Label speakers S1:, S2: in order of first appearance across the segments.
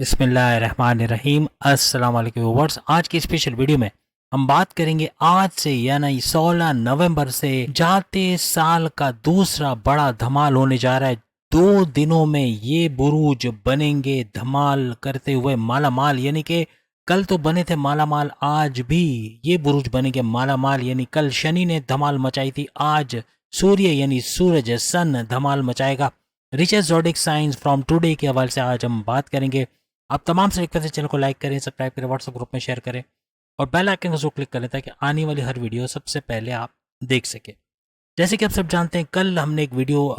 S1: बिस्मिल्लाहिर्रहमानिर्रहीम। अस्सलाम वालेकुम व्यूअर्स। आज की स्पेशल वीडियो में हम बात करेंगे आज से यानी 16 नवंबर से जाते साल का दूसरा बड़ा धमाल होने जा रहा है। 2 दिनों में ये बुरूज बनेंगे धमाल करते हुए माला माल, यानी कि कल तो बने थे माला माल, आज भी ये बुरूज बनेंगे माला माल। यानी कल शनि ने धमाल मचाई थी, आज सूर्य यानी सूरज सन धमाल मचाएगा। Richest zodiac signs from today के हवाले से आज हम बात करेंगे। आप तमाम से रिक्वेस्ट है, चैनल को लाइक करें, सब्सक्राइब करें, व्हाट्सएप ग्रुप में शेयर करें और बेल आइकन को जरूर क्लिक करें ताकि आने वाली हर वीडियो सबसे पहले आप देख सकें। जैसे कि आप सब जानते हैं, कल हमने एक वीडियो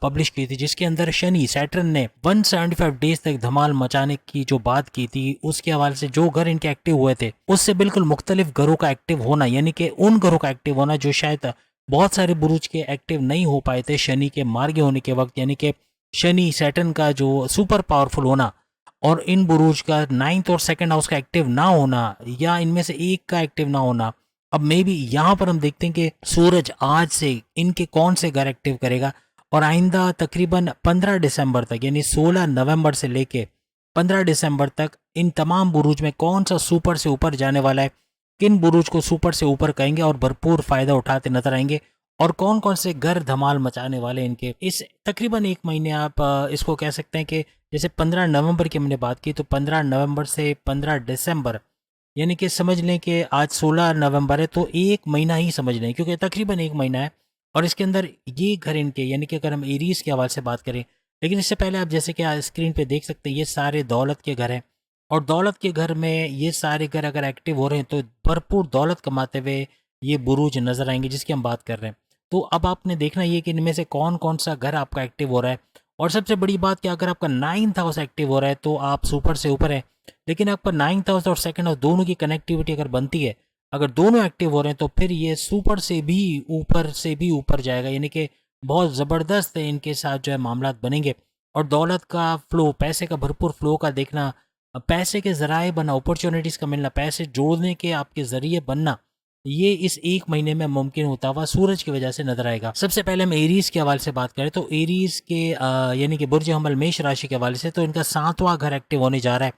S1: पब्लिश की थी जिसके अंदर शनि सैटर्न ने 175 डेज तक धमाल मचाने की जो बात की थी, उसके हवाले से जो घर इनके एक्टिव हुए थे उससे बिल्कुल मुख्तलिफ घरों का एक्टिव होना, यानी कि उन घरों का एक्टिव होना जो शायद बहुत सारे बुरुज के एक्टिव नहीं हो पाए थे शनि के मार्गे होने के वक्त, यानी कि शनि सैटर्न का जो सुपर पावरफुल होना और इन बुरूज का 9th और 2nd हाउस का एक्टिव ना होना या इनमें से एक का एक्टिव ना होना। अब मे बी यहाँ पर हम देखते हैं कि सूरज आज से इनके कौन से घर एक्टिव करेगा और आइंदा तकरीबन 15 दिसंबर तक यानी 16 नवंबर से लेके 15 दिसंबर तक इन तमाम बुरूज में कौन सा सुपर से ऊपर जाने वाला है, किन बुरूज को सुपर से ऊपर कहेंगे और भरपूर फायदा उठाते नजर आएंगे और कौन कौन से घर धमाल मचाने वाले इनके इस तकरीबन एक महीने आप इसको कह सकते हैं कि जैसे 15 नवंबर की हमने बात की तो 15 नवंबर से 15 दिसंबर, यानी कि समझ लें कि आज 16 नवंबर है तो एक महीना ही समझ लें क्योंकि तकरीबन एक महीना है और इसके अंदर ये घर इनके, यानी कि अगर हम एरीज के हवाले से बात करें, लेकिन इससे पहले आप जैसे कि स्क्रीन पे देख सकते हैं ये सारे दौलत के घर हैं और दौलत के घर में ये सारे घर अगर एक्टिव हो रहे हैं तो भरपूर दौलत कमाते हुए ये बुरूज नजर आएंगे जिसकी हम बात कर रहे हैं। तो अब आपने देखना ये कि इनमें से कौन कौन सा घर आपका एक्टिव हो रहा है और सबसे बड़ी बात कि अगर आपका 9th हाउस एक्टिव हो रहा है तो आप सुपर से ऊपर है, लेकिन आपका 9th हाउस और 2nd हाउस दोनों की कनेक्टिविटी अगर बनती है, अगर दोनों एक्टिव हो रहे हैं तो फिर ये सुपर से भी ऊपर जाएगा, यानी कि बहुत ज़बरदस्त इनके साथ जो है मामला बनेंगे और दौलत का फ्लो, पैसे का भरपूर फ्लो का देखना, पैसे के ज़राए बनना, अपॉर्चुनिटीज़ का मिलना, पैसे जोड़ने के आपके ज़रिए बनना, ये इस एक महीने में मुमकिन होता हुआ सूरज की वजह से नजर आएगा। सबसे पहले हम एरीज के हवाले से बात करें तो एरीज के यानी कि बुर्ज हमल मेष राशि के हवाले से तो इनका 7वां घर एक्टिव होने जा रहा है।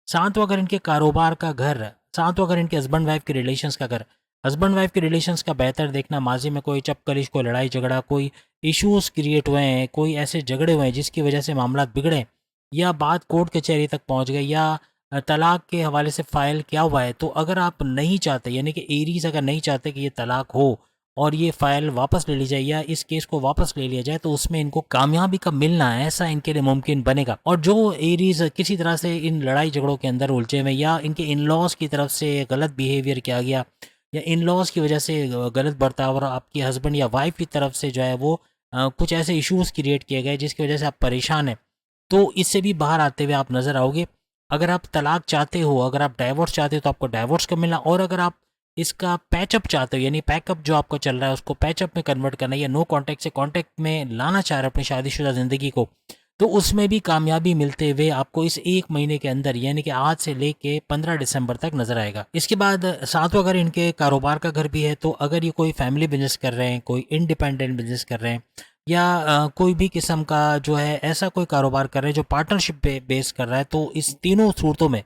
S1: 7वां घर इनके कारोबार का घर, 7वां घर इनके हस्बैंड वाइफ के रिलेशंस का घर। हस्बैंड वाइफ के रिलेशंस का बेहतर देखना, माजी में कोई चपकलिश, कोई लड़ाई झगड़ा, कोई इश्यूज क्रिएट हुए हैं, कोई ऐसे झगड़े हुए हैं जिसकी वजह से मामला बिगड़े या बात कोर्ट कचहरी तक पहुंच गई या तलाक के हवाले से फाइल क्या हुआ है, तो अगर आप नहीं चाहते, यानी कि एरीज अगर नहीं चाहते कि ये तलाक हो और ये फाइल वापस ले ली जाए या इस केस को वापस ले लिया जाए, तो उसमें इनको कामयाबी का मिलना है ऐसा इनके लिए मुमकिन बनेगा। और जो एरीज किसी तरह से इन लड़ाई झगड़ों के अंदर उलझे हुए या इनके इन लॉज की तरफ से गलत बिहेवियर किया गया या इन लॉज की वजह से गलत बर्ताव और आपकी हस्बैंड या वाइफ की तरफ से जो है वो कुछ ऐसे इश्यूज क्रिएट किए गए जिसकी वजह से आप परेशान हैं, तो इससे भी बाहर आते हुए आप नजर आओगे। अगर आप तलाक चाहते हो, अगर आप डाइवोर्स चाहते हो तो आपको डाइवोर्स का मिलना, और अगर आप इसका पैचअप चाहते हो यानी पैकअप जो आपका चल रहा है उसको पैचअप में कन्वर्ट करना या नो कांटेक्ट से कांटेक्ट में लाना चाह रहे हो अपनी शादीशुदा ज़िंदगी को, तो उसमें भी कामयाबी मिलते हुए आपको इस एक महीने के अंदर यानी कि आज से लेके 15 दिसंबर तक नजर आएगा। इसके बाद 7वां घर इनके कारोबार का घर भी है, तो अगर ये कोई फैमिली बिजनेस कर रहे हैं, कोई इंडिपेंडेंट बिजनेस कर रहे हैं या कोई भी किस्म का जो है ऐसा कोई कारोबार कर रहे हैं जो पार्टनरशिप पे बेस कर रहा है, तो इस तीनों सूरतों में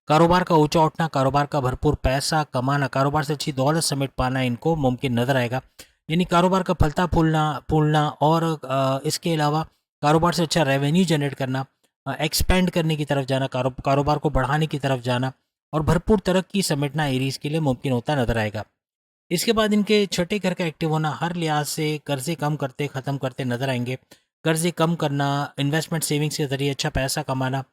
S1: कारोबार का ऊंचा उठना, कारोबार का भरपूर पैसा कमाना, कारोबार से अच्छी दौलत समेट पाना इनको मुमकिन नजर आएगा। यानी कारोबार का फलता फूलना फूलना और इसके अलावा कारोबार से अच्छा रेवेन्यू जनरेट करना, एक्सपेंड करने की तरफ जाना, कारोबार को बढ़ाने की तरफ जाना और भरपूर तरक्की समेटना एरीज के लिए मुमकिन होता नजर आएगा। इसके बाद इनके छठे घर का एक्टिव होना हर लिहाज से कर्जे कम करते ख़त्म करते नजर आएंगे। कर्जे कम करना, इन्वेस्टमेंट सेविंग्स के ज़रिए अच्छा पैसा कमाना,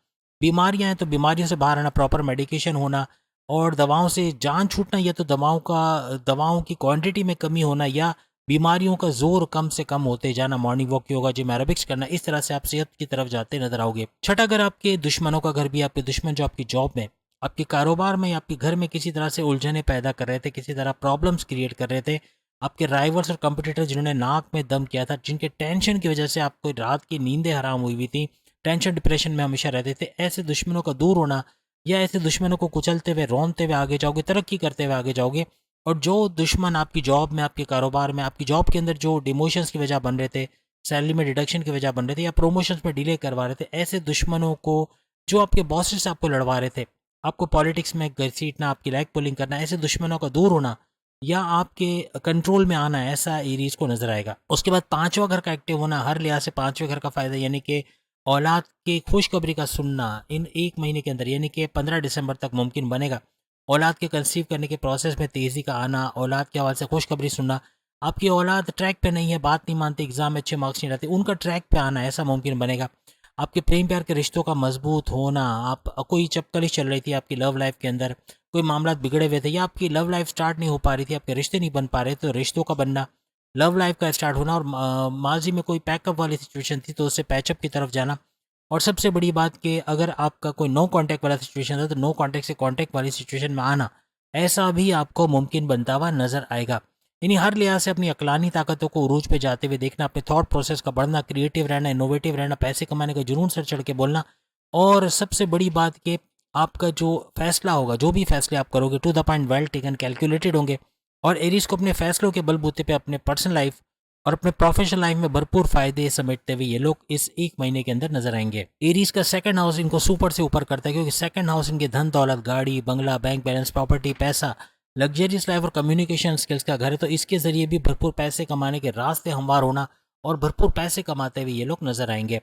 S1: बीमारियां हैं तो बीमारियों से बाहर आना, प्रॉपर मेडिकेशन होना और दवाओं से जान छूटना, या तो दवाओं की क्वांटिटी में कमी होना या बीमारियों का जोर कम से कम होते जाना, morning walk, yoga, gym, aerobics करना, इस तरह से आप सेहत की तरफ जाते नजर आओगे। छठा घर आपके दुश्मनों का घर भी, आपके दुश्मन जो आपकी जॉब में, आपके कारोबार में, आपके घर में किसी तरह से उलझने पैदा कर रहे थे, किसी तरह प्रॉब्लम्स क्रिएट कर रहे थे, आपके राइवल्स और कंपटीटर जिन्होंने नाक में दम किया था, जिनके टेंशन की वजह से आपको रात की नींदें हराम हुई हुई थी, टेंशन डिप्रेशन में हमेशा रहते थे, ऐसे दुश्मनों का दूर होना या ऐसे दुश्मनों को कुचलते हुए रोनते हुए आगे जाओगे, तरक्की करते हुए आगे जाओगे। और जो दुश्मन आपकी जॉब में, आपके कारोबार में, आपकी जॉब के अंदर जो डिमोशंस की वजह बन रहे थे, सैलरी में डिडक्शन की वजह बन रहे थे या प्रोमोशंस में डिले करवा रहे थे, ऐसे दुश्मनों को जो आपके बॉसेस आपको लड़वा रहे थे, आपको पॉलिटिक्स में घसीटना, आपकी लैग पुलिंग करना, ऐसे दुश्मनों का दूर होना या आपके कंट्रोल में आना, ऐसा एरीज को नजर आएगा। उसके बाद पांचवा घर का एक्टिव होना, हर लिहाज से पांचवें घर का फायदा, यानी कि औलाद की खुशखबरी का सुनना इन एक महीने के अंदर, यानी कि 15 दिसंबर तक मुमकिन बनेगा। औलाद के कंसीव करने के प्रोसेस में तेज़ी का आना, औलाद के हवाले से खुशखबरी सुनना, आपकी औलाद ट्रैक पे नहीं है, बात नहीं मानती, एग्जाम में अच्छे मार्क्स नहीं लाती, उनका ट्रैक पे आना, ऐसा मुमकिन बनेगा। आपके प्रेम प्यार के रिश्तों का मजबूत होना, आप कोई चपकलिश चल रही थी आपकी लव लाइफ के अंदर, कोई मामला बिगड़े हुए थे या आपकी लव लाइफ स्टार्ट नहीं हो पा रही थी, आपके रिश्ते नहीं बन पा रहे, तो रिश्तों का बनना, लव लाइफ का स्टार्ट होना, और माजी में कोई पैकअप वाली सिचुएशन थी तो उससे पैचअप की तरफ जाना। और सबसे बड़ी बात कि अगर आपका कोई नो कांटेक्ट वाला सिचुएशन था तो नो कांटेक्ट से कांटेक्ट वाली सिचुएशन में आना, ऐसा भी आपको मुमकिन बनता हुआ नजर आएगा। यानी हर लिहाज से अपनी अकलानी ताकतों को उरूज पे जाते हुए देखना, अपने थॉट प्रोसेस का बढ़ना, क्रिएटिव रहना, इनोवेटिव रहना, पैसे कमाने का जुनून सर चढ़ के बोलना, और सबसे बड़ी बात कि आपका जो फैसला होगा, जो भी फैसले आप करोगे, to the point, well taken, calculated होंगे। और एरीज को अपने फैसलों के बलबूते पे अपने पर्सनल लाइफ और अपने प्रोफेशनल लाइफ में भरपूर फायदे समेटते हुए ये लोग इस एक महीने के अंदर नजर आएंगे। एरीज का सेकंड हाउस इनको सुपर से ऊपर करता है, क्योंकि सेकंड हाउस इनके धन दौलत, गाड़ी बंगला, बैंक बैलेंस, प्रॉपर्टी, पैसा, लग्जरियस लाइफ और कम्युनिकेशन स्किल्स का घर है। तो इसके जरिए भी भरपूर पैसे कमाने के रास्ते हमवार होना और भरपूर पैसे कमाते हुए ये लोग नजर आएंगे।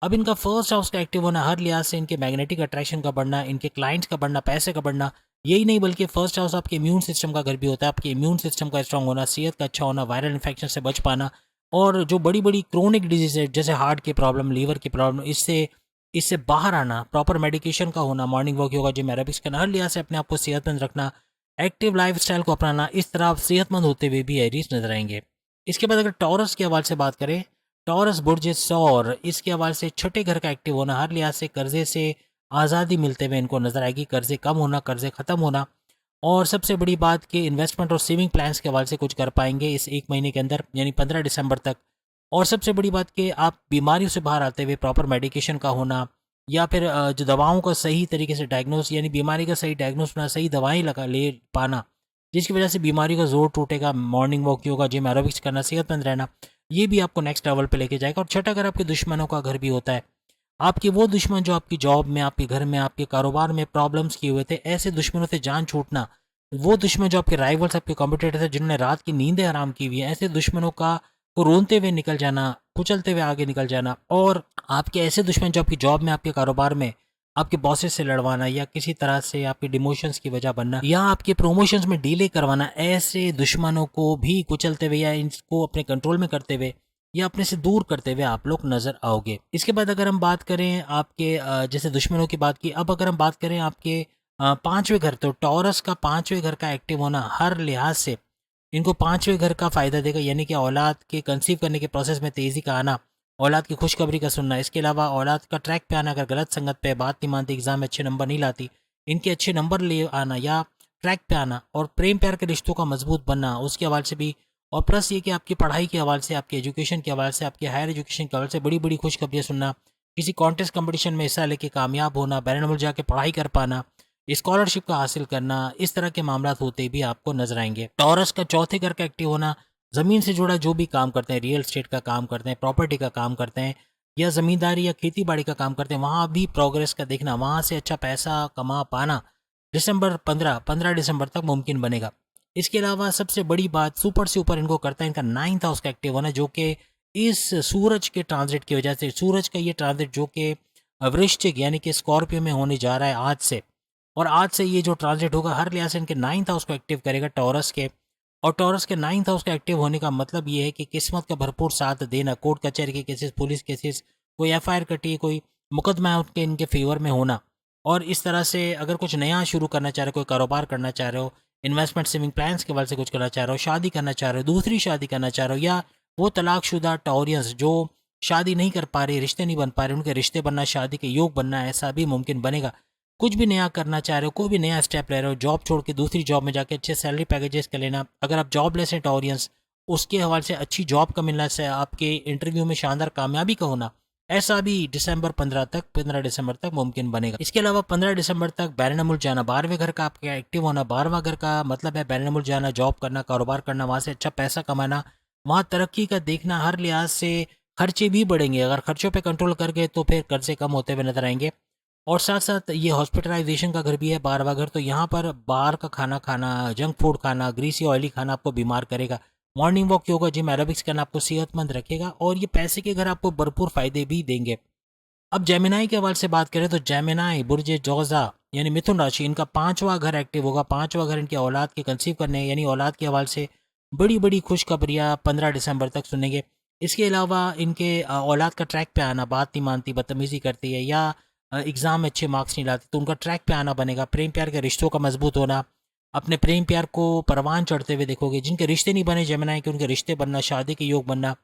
S1: अब इनका फर्स्ट हाउस का एक्टिव होना, हर लिहाज से इनके मैग्नेटिक अट्रैक्शन का बढ़ना, इनके क्लाइंट्स का बढ़ना, पैसे का बढ़ना, यही नहीं बल्कि फर्स्ट हाउस आपके इम्यून सिस्टम का घर भी होता है। आपके इम्यून सिस्टम का स्ट्रांग होना, सेहत का अच्छा होना, वायरल इन्फेक्शन से बच पाना, और जो बड़ी बड़ी क्रोनिक डिजीज है जैसे हार्ट की प्रॉब्लम, लीवर की प्रॉब्लम, इससे इससे बाहर आना, प्रॉपर मेडिकेशन का होना, morning walk, yoga, gym, aerobics करना, हर लिहाज से अपने आप को सेहतमंद रखना, एक्टिव लाइफ स्टाइल को अपनाना, इस तरह आप सेहतमंद होते हुए भी एरीज नजर आएंगे। इसके बाद अगर टॉरस के हवाले से बात करें, टॉरस बुर्ज सौर, इसके हवाले से छठे घर का एक्टिव होना, हर लिहाज से कर्जे से आज़ादी मिलते हुए इनको नजर आएगी, कर्जे कम होना, कर्जे खत्म होना, और सबसे बड़ी बात कि इन्वेस्टमेंट और सेविंग प्लान्स के हवाले से कुछ कर पाएंगे इस एक महीने के अंदर, यानी 15 दिसंबर तक। और सबसे बड़ी बात कि आप बीमारियों से बाहर आते हुए प्रॉपर मेडिकेशन का होना, या फिर जो दवाओं का सही तरीके से डायग्नोस, यानी बीमारी का सही डायग्नोस होना, सही दवाएं लगा ले पाना, जिसकी वजह से बीमारी का जोर टूटेगा, morning walk, yoga, gym, aerobics करना, सेहतमंद रहना, ये भी आपको नेक्स्ट लेवल पे लेके जाएगा। और छठा घर आपके दुश्मनों का घर भी होता है। आपके वो दुश्मन जो आपकी जॉब में, आपके घर में, आपके कारोबार में प्रॉब्लम्स किए हुए थे, ऐसे दुश्मनों से जान छूटना, वो दुश्मन जो आपके राइवल्स, आपके कॉम्पिटिटर थे, जिन्होंने रात की नींदें हराम की हुई है, ऐसे दुश्मनों का को रोनते हुए निकल जाना, कुचलते हुए आगे निकल जाना। और आपके ऐसे दुश्मन जो आपकी जॉब में, आपके कारोबार में, आपके बॉसेस से लड़वाना, या किसी तरह से आपके डिमोशंस की वजह बनना, या आपके प्रमोशंस में डिले करवाना, ऐसे दुश्मनों को भी कुचलते हुए या इनको अपने कंट्रोल में करते हुए या अपने से दूर करते हुए आप लोग नजर आओगे। इसके बाद अगर हम बात करें आपके जैसे दुश्मनों की बात की, अब अगर हम बात करें आपके पांचवें घर, तो टॉरस का पांचवें घर का एक्टिव होना, हर लिहाज से इनको पांचवें घर का फायदा देगा, यानी कि औलाद के कंसीव करने के प्रोसेस में तेजी का आना, औलाद की खुशखबरी का सुनना, इसके अलावा औलाद का ट्रैक पे आना, अगर गलत संगत पे बात नहीं मानती, एग्जाम में अच्छे नंबर नहीं लाती, इनके अच्छे नंबर ले आना या ट्रैक पे आना, और प्रेम प्यार के रिश्तों का मजबूत बनना, उसके हवाले से भी। और प्लस ये कि आपकी पढ़ाई के हवाले से, आपके एजुकेशन के हवाले से, आपके हायर एजुकेशन के हवाले से बड़ी बड़ी खुशखबरियाँ सुनना, किसी कॉन्टेस्ट कंपटीशन में हिस्सा लेके कामयाब होना, बैरन मुल्क जाके पढ़ाई कर पाना, स्कॉलरशिप का हासिल करना, इस तरह के मामला होते भी आपको नजर आएंगे। टॉरस का चौथे घर का एक्टिव होना, जमीन से जुड़ा जो भी काम करते हैं, रियल एस्टेट का काम करते हैं, प्रॉपर्टी का काम करते हैं, या जमींदारी या खेती बाड़ी का काम करते हैं, वहां भी प्रोग्रेस का देखना, वहां से अच्छा पैसा कमा पाना दिसंबर 15 दिसंबर तक मुमकिन बनेगा। इसके अलावा सबसे बड़ी बात, सुपर से ऊपर इनको करता है इनका नाइन्थ हाउस का एक्टिव होना, जो कि इस सूरज के ट्रांजिट की वजह से, सूरज का ये ट्रांजिट जो कि वृश्चिक यानी कि स्कॉर्पियो में होने जा रहा है आज से, और आज से ये जो ट्रांजिट होगा हर लिहाज से इनके नाइन्थ हाउस को एक्टिव करेगा टॉरस के। और टॉरस के नाइन्थ हाउस का एक्टिव होने का मतलब ये है कि किस्मत का भरपूर साथ देना, कोर्ट कचहरी के केसेस, पुलिस केसेस, कोई एफआईआर कटी, कोई मुकदमा उनके इनके फेवर में होना, और इस तरह से अगर कुछ नया शुरू करना चाह रहे हो, कोई कारोबार करना चाह रहे हो, इन्वेस्टमेंट सेविंग प्लान्स के वाले से कुछ करना चाह रहे हो, शादी करना चाह रहे हो, दूसरी शादी करना चाह रहे हो, या वो तलाकशुदा टॉरियंस जो शादी नहीं कर पा रहे, रिश्ते नहीं बन पा रहे, उनके रिश्ते बनना, शादी के योग बनना, ऐसा भी मुमकिन बनेगा। कुछ भी नया करना चाह रहे हो, कोई भी नया स्टेप ले रहे हो, जॉब छोड़ के दूसरी जॉब में जाके अच्छे सैलरी पैकेजेस का लेना, अगर आप जॉबलेस हैं टॉरियंस, उसके हवाले से अच्छी जॉब का मिलना से आपके इंटरव्यू में शानदार कामयाबी का होना, ऐसा भी दिसंबर 15 दिसंबर तक मुमकिन बनेगा। इसके अलावा 15 दिसंबर तक बैरन मुल्क जाना, 12वें घर का आपका एक्टिव होना, 12वां घर का मतलब है बैरन मुल्क जाना, जॉब करना, कारोबार करना, वहाँ से अच्छा पैसा कमाना, वहाँ तरक्की का देखना, हर लिहाज से खर्चे भी बढ़ेंगे, अगर खर्चों पे कंट्रोल कर गए तो फिर कर्जे कम होते हुए नजर आएंगे। और साथ साथ ये हॉस्पिटलाइजेशन का घर भी है, बार घर। तो यहाँ पर बाहर का खाना खाना, जंक फूड खाना, ग्रीसी ऑयली खाना आपको बीमार करेगा। Morning walk, yoga, gym, aerobics करना आपको सेहतमंद रखेगा और ये पैसे के घर आपको भरपूर फायदे भी देंगे। अब जेमिनाई के हवाले से बात करें तो जेमिनाई बुर्ज जोजा यानी मिथुन राशि, इनका 5वां घर एक्टिव होगा। 5वां घर इनके औलाद के कंसीव करने यानी औलाद के हवाले से बड़ी बड़ी खुशखबरियाँ 15 दिसंबर तक सुनेंगे। इसके अलावा इनके औलाद का ट्रैक पे आना, बात नहीं मानती, बदतमीजी करती है या एग्ज़ाम में अच्छे मार्क्स नहीं लाती, तो उनका ट्रैक पे आना बनेगा। प्रेम प्यार के रिश्तों का मजबूत होना, अपने प्रेम प्यार को परवान चढ़ते हुए देखोगे। जिनके रिश्ते नहीं बने जेमिनाई के, उनके रिश्ते बनना, शादी के योग बनना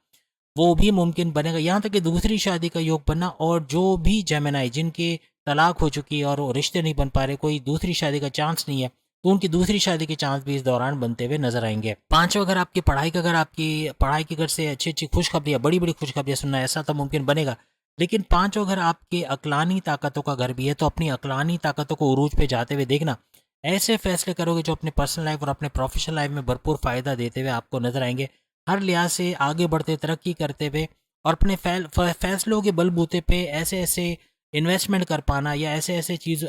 S1: वो भी मुमकिन बनेगा। यहाँ तक कि दूसरी शादी का योग बनना। और जो भी जेमिनाई जिनके तलाक हो चुकी है और वो रिश्ते नहीं बन पा रहे, कोई दूसरी शादी का चांस नहीं है, तो उनकी दूसरी शादी के चांस भी इस दौरान बनते हुए नजर आएंगे। 5वां घर आपकी पढ़ाई का घर, आपकी पढ़ाई के घर से अच्छी अच्छी खुशखबरियाँ, बड़ी बड़ी खुशखबरियाँ सुनना, ऐसा तो मुमकिन बनेगा। लेकिन 5वां घर आपके अकलानी ताकतों का घर भी है, तो अपनी अकलानी ताकतों को उरूज पे जाते हुए देखना। ऐसे फैसले करोगे जो अपने पर्सनल लाइफ और अपने प्रोफेशनल लाइफ में भरपूर फायदा देते हुए आपको नजर आएंगे। हर लिहाज से आगे बढ़ते, तरक्की करते हुए और अपने फैसलों के बलबूते पे ऐसे ऐसे इन्वेस्टमेंट कर पाना या ऐसे ऐसे चीज़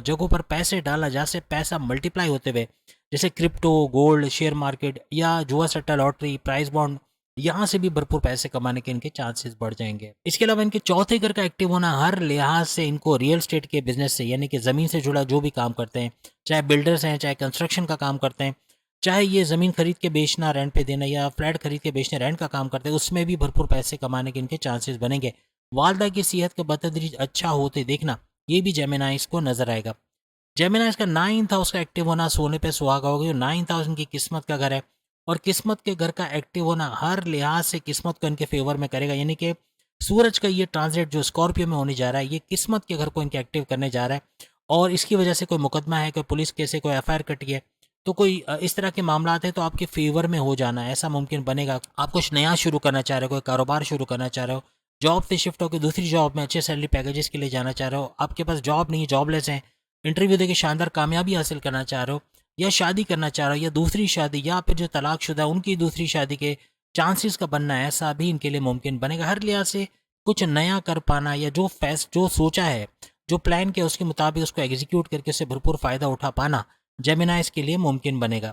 S1: जगहों पर पैसे डालना जहाँ से पैसा मल्टीप्लाई होते हुए, जैसे क्रिप्टो, गोल्ड, शेयर मार्केट या जुआ सट्टा, लॉटरी, प्राइस बॉन्ड, यहाँ से भी भरपूर पैसे कमाने के इनके चांसेस बढ़ जाएंगे। इसके अलावा इनके चौथे घर का एक्टिव होना हर लिहाज से इनको रियल स्टेट के बिजनेस से यानी कि ज़मीन से जुड़ा जो भी काम करते हैं, चाहे बिल्डर्स हैं, चाहे कंस्ट्रक्शन का काम करते हैं, चाहे ये ज़मीन खरीद के बेचना, रेंट पे देना या फ्लैट खरीद के बेचने, रेंट का काम करते हैं, उसमें भी भरपूर पैसे कमाने के इनके चांसेस बनेंगे। वालदा की सेहत का बतदरीज अच्छा होते देखना, ये भी जेमिनाइज को नजर आएगा। जेमिनाइज का 9th हाउस का एक्टिव होना सोने पे सुहागा होगा। 9th हाउस इनकी किस्मत का घर है और किस्मत के घर का एक्टिव होना हर लिहाज से किस्मत को इनके फेवर में करेगा। यानी कि सूरज का ये ट्रांजिट जो स्कॉर्पियो में होने जा रहा है, ये किस्मत के घर को इनके एक्टिव करने जा रहा है और इसकी वजह से कोई मुकदमा है, कोई पुलिस केस है, कोई एफआईआर कटी है, तो कोई इस तरह के मामला हैं तो आपके फेवर में हो जाना ऐसा मुमकिन बनेगा। आप कुछ नया शुरू करना चाह रहे हो, कोई कारोबार शुरू करना चाह रहे हो, जॉब से शिफ्ट होकर दूसरी जॉब में अच्छे सैलरी पैकेजेस के लिए जाना चाह रहे हो, आपके पास जॉब नहीं है, जॉबलेस हैं, इंटरव्यू देके शानदार कामयाबी हासिल करना चाह रहे हो, या शादी करना चाह रहे हो, या दूसरी शादी, या फिर जो तलाकशुदा है उनकी दूसरी शादी के चांसेस का बनना है, ऐसा भी इनके लिए मुमकिन बनेगा। हर लिहाज से कुछ नया कर पाना या जो सोचा है, जो प्लान किया उसके मुताबिक उसको एग्जीक्यूट करके उससे भरपूर फ़ायदा उठा पाना जेमिनाइज के लिए मुमकिन बनेगा।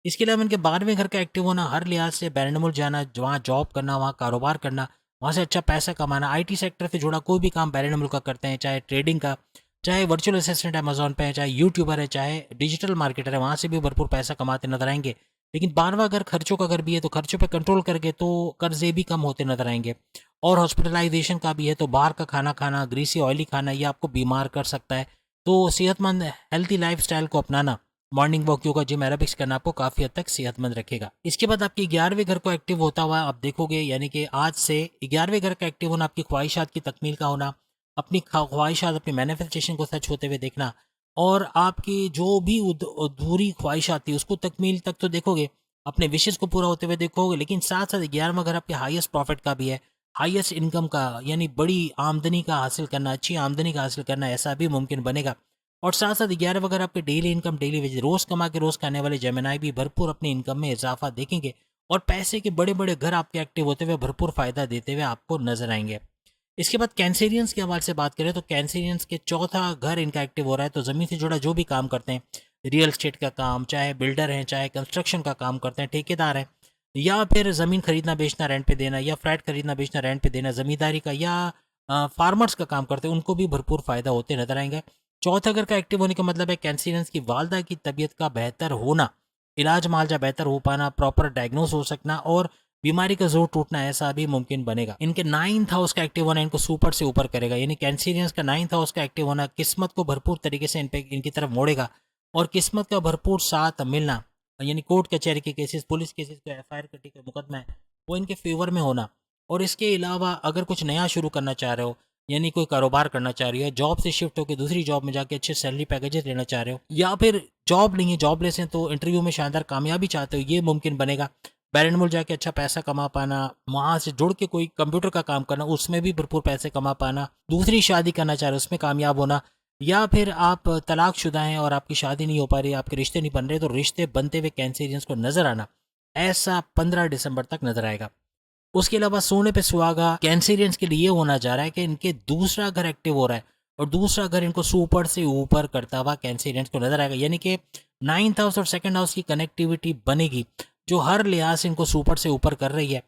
S1: इसके अलावा इनके 12वें घर का एक्टिव होना हर लिहाज से बैरनमुल्क जाना, वहाँ जॉब करना, वहाँ कारोबार करना, वहाँ से अच्छा पैसा कमाना, आईटी सेक्टर से जुड़ा कोई भी काम बैरनमुल्क का करते हैं, चाहे ट्रेडिंग का, चाहे वर्चुअल असिस्टेंट अमेजोन पे है, चाहे यूट्यूबर है, चाहे डिजिटल मार्केटर है, वहाँ से भी भरपूर पैसा कमाते नजर आएंगे। लेकिन 12वां घर खर्चों का घर भी है, तो खर्चों पे कंट्रोल करके तो कर्जे भी कम होते नजर आएंगे। और हॉस्पिटलाइजेशन का भी है, तो बाहर का खाना खाना, ग्रीसी ऑयली खाना, ये आपको बीमार कर सकता है। तो सेहतमंद हेल्थी लाइफस्टाइल को अपनाना, morning walk, yoga, gym, aerobics करना आपको काफ़ी हद तक सेहतमंद रखेगा। इसके बाद आपके 11वें घर को एक्टिव होता हुआ आप देखोगे, यानी कि आज से 11वें घर का एक्टिव होना आपकी ख्वाहिशात की तकमील का होना, अपनी ख्वाहिशात, अपनी मैनिफेस्टेशन को सच होते हुए देखना, और आपकी जो भी अधूरी ख्वाहिशात थी उसको तकमील तक तो देखोगे, अपने विशेष को पूरा होते हुए देखोगे। लेकिन साथ साथ 11वां घर आपके हाईएस्ट प्रॉफिट का भी है, हाईएस्ट इनकम का, यानी बड़ी आमदनी का हासिल करना, अच्छी आमदनी का हासिल करना, ऐसा भी मुमकिन बनेगा। और साथ साथ 11 अगर आपके डेली इनकम, डेली वेज, रोज कमा के रोज खाने वाले जेमिनाई भी भरपूर अपनी इनकम में इजाफा देखेंगे और पैसे के बड़े बड़े घर आपके एक्टिव होते हुए भरपूर फायदा देते हुए आपको नजर आएंगे। इसके बाद कैंसेरियंस के हवाले से बात करें तो कैंसेरियंस के चौथा घर इनका एक्टिव हो रहा है, तो ज़मीन से जुड़ा जो भी काम करते हैं, रियल एस्टेट का काम, चाहे बिल्डर हैं, चाहे कंस्ट्रक्शन का काम करते हैं, ठेकेदार हैं, या फिर ज़मीन खरीदना बेचना रेंट पे देना, या फ्लैट खरीदना बेचना रेंट पे देना, ज़मींदारी का, या फार्मर्स का काम करते हैं, उनको भी भरपूर फ़ायदा होते नजर आएंगे। चौथा घर का एक्टिव होने का मतलब है कैंसेरियंस की वालदा की तबीयत का बेहतर होना, इलाज मालजा बेहतर हो पाना, प्रॉपर डायग्नोस हो सकना और बीमारी का जोर टूटना, ऐसा भी मुमकिन बनेगा। इनके 9th हाउस का एक्टिव होना इनको सुपर से ऊपर करेगा, यानी कैंसेरियंस का 9th हाउस का एक्टिव होना किस्मत को भरपूर तरीके से इनकी तरफ मोड़ेगा और किस्मत का भरपूर साथ मिलना, यानी कोर्ट कचहरी के केसेस, पुलिस केसेस, को एफआईआर कटी का मुकदमा है, वो इनके फेवर में होना। और इसके अलावा अगर कुछ नया शुरू करना चाह रहे हो, यानी कोई कारोबार करना चाह रही हो, जॉब से शिफ्ट होकर दूसरी जॉब में जाके अच्छे सैलरी पैकेजेस लेना चाह रहे हो, या फिर जॉब नहीं है, जॉबलेस हैं, तो इंटरव्यू में शानदार कामयाबी चाहते हो, ये मुमकिन बनेगा। बैरनमुल्क जाके अच्छा पैसा कमा पाना, वहाँ से जुड़ के कोई कंप्यूटर का काम करना, उसमें भी भरपूर पैसे कमा पाना, दूसरी शादी करना चाह रहे हो उसमें कामयाब होना, या फिर आप तलाकशुदा हैं और आपकी शादी नहीं हो पा रही, आपके रिश्ते नहीं बन रहे, तो रिश्ते बनते हुए कैंसेरियंस को नजर आना, ऐसा 15 दिसंबर तक नजर आएगा। उसके अलावा सोने पे सुहागा कैंसेरियंस के लिए होना जा रहा है कि इनके दूसरा घर एक्टिव हो रहा है और दूसरा घर इनको सुपर से ऊपर करता हुआ कैंसेरियंस को नजर आएगा, यानी कि 9th हाउस और 2nd हाउस की कनेक्टिविटी बनेगी जो हर लिहाज से इनको सुपर से ऊपर कर रही है।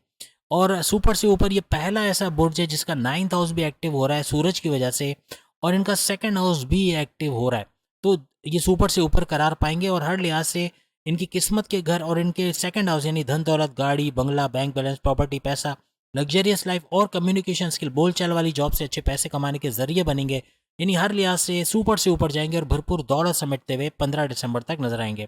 S1: और सुपर से ऊपर ये पहला ऐसा बुर्ज है जिसका 9th हाउस भी एक्टिव हो रहा है सूरज की वजह से, और इनका 2nd हाउस भी एक्टिव हो रहा है। तो ये सुपर से ऊपर करार पाएंगे और हर लिहाज से इनकी किस्मत के घर और इनके 2nd हाउस यानी धन दौलत, गाड़ी, बंगला, बैंक बैलेंस, प्रॉपर्टी, पैसा, लग्जरियस लाइफ और कम्युनिकेशन स्किल, बोलचाल वाली जॉब से अच्छे पैसे कमाने के जरिए बनेंगे। यानी हर लिहाज से सुपर से ऊपर जाएंगे और भरपूर दौलत समेटते हुए 15 दिसंबर तक नजर आएंगे।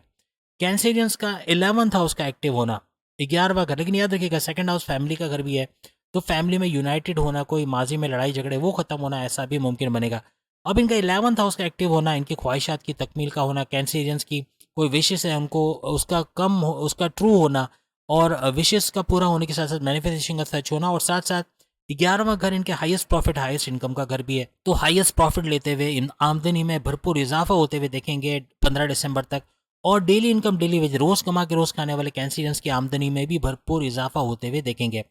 S1: कैंसेरियंस का 11th हाउस का एक्टिव होना, 11वां घर, लेकिन याद रखिएगा 2nd हाउस फैमिली का घर भी है, तो फैमिली में यूनाइटेड होना, कोई माजी में लड़ाई झगड़े वो खत्म होना, ऐसा भी मुमकिन बनेगा। अब इनका 11th हाउस का एक्टिव होना, इनकी ख्वाहिशात की तकमील का होना, कैंसेरियंस की कोई विशेष है उनको उसका ट्रू होना, और विशेष का पूरा होने के साथ साथ मैनिफेस्टेशन का सच होना, और साथ साथ 11वां घर इनके हाईएस्ट प्रॉफिट हाईएस्ट इनकम का घर भी है। तो हाईएस्ट प्रॉफिट लेते हुए इन आमदनी में भरपूर इजाफा होते हुए देखेंगे 15 दिसंबर तक। और डेली इनकम डेली वेज, रोज कमा के रोज खाने वाले कैंसिलियंस की आमदनी में भी भरपूर इजाफा होते हुए देखेंगे।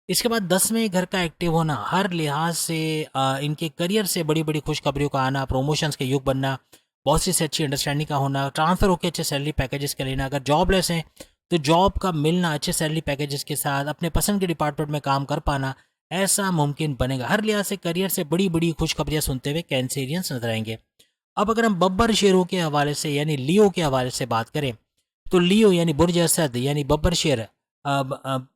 S1: इसके बाद 10वें घर का एक्टिव होना, हर लिहाज से इनके करियर से बड़ी बड़ी खुशखबरियों का आना, प्रमोशंस के युग बनना, बॉसेस से अच्छी अंडरस्टैंडिंग का होना, ट्रांसफर होकर अच्छे सैलरी पैकेजेस का लेना, अगर जॉबलेस हैं तो जॉब का मिलना अच्छे सैलरी पैकेजेस के साथ, अपने पसंद के डिपार्टमेंट में काम कर पाना, ऐसा मुमकिन बनेगा। हर लिहाज से करियर से बड़ी बड़ी खुशखबरियां सुनते हुए कैंसेरियंस नजर आएंगे। अब अगर हम बब्बर शेयरों के हवाले से यानी लियो के हवाले से बात करें, तो लियो यानी बुर्ज असद यानी बब्बर शेयर,